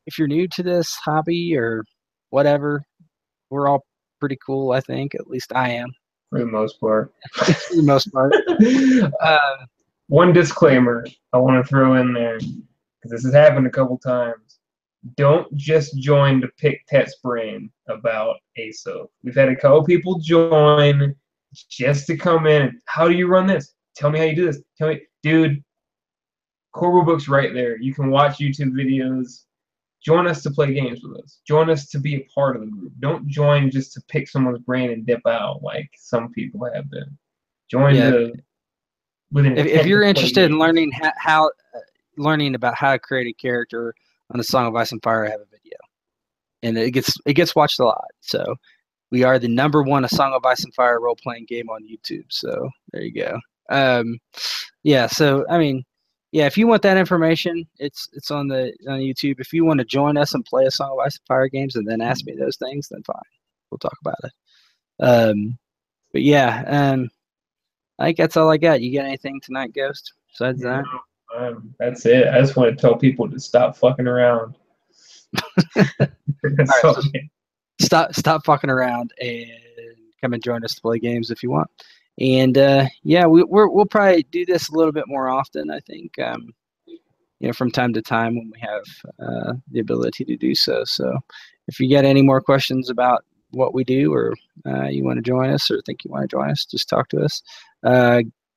[SPEAKER 2] if you're new to this hobby or whatever, we're all pretty cool. I think, at least I am.
[SPEAKER 1] for the most part.
[SPEAKER 2] For the most part.
[SPEAKER 1] One disclaimer I want to throw in there, because this has happened a couple times. Don't just join to pick Tet's brain about ASO. We've had a couple people join just to come in. How do you run this? Tell me how you do this. Tell me, dude. Core rulebook's right there. You can watch YouTube videos. Join us to play games with us. Join us to be a part of the group. Don't join just to pick someone's brain and dip out like some people have been. Join with an
[SPEAKER 2] if
[SPEAKER 1] intent
[SPEAKER 2] you're
[SPEAKER 1] to play
[SPEAKER 2] interested in
[SPEAKER 1] games.
[SPEAKER 2] learning learning about how to create a character on the Song of Ice and Fire, I have a video, and it gets watched a lot. So we are the #1 A Song of Ice and Fire role playing game on YouTube. So there you go. Yeah. So I mean, yeah. If you want that information, it's on YouTube. If you want to join us and play a Song of Ice and Fire games and then ask me those things, then fine, we'll talk about it. but yeah, I think that's all I got. You got anything tonight, Ghost? Besides
[SPEAKER 1] You
[SPEAKER 2] that?
[SPEAKER 1] know, that's it. I just want to tell people to stop fucking around.
[SPEAKER 2] All
[SPEAKER 1] That's
[SPEAKER 2] right,
[SPEAKER 1] all.
[SPEAKER 2] so stop fucking around and come and join us to play games if you want. And yeah, we'll probably do this a little bit more often. I think from time to time when we have the ability to do so. So if you got any more questions about what we do, or you want to join us, or think you want to join us, just talk to us.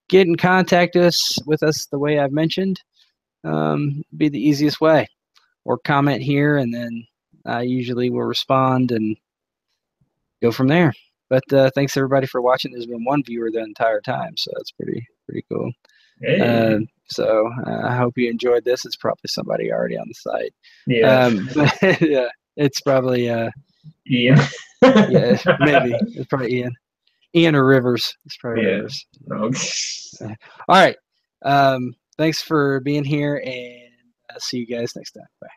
[SPEAKER 2] Get in contact with us the way I've mentioned. Be the easiest way, or comment here, and then usually we'll respond and go from there. But thanks everybody for watching. There's been one viewer the entire time, so that's pretty cool.
[SPEAKER 1] Hey.
[SPEAKER 2] So I hope you enjoyed this. It's probably somebody already on the site.
[SPEAKER 1] Yeah.
[SPEAKER 2] But yeah, it's probably
[SPEAKER 1] Ian.
[SPEAKER 2] yeah, maybe it's probably Ian or Rivers. It's probably
[SPEAKER 1] Yeah.
[SPEAKER 2] Rivers.
[SPEAKER 1] Okay.
[SPEAKER 2] All right. Thanks for being here, and see you guys next time. Bye.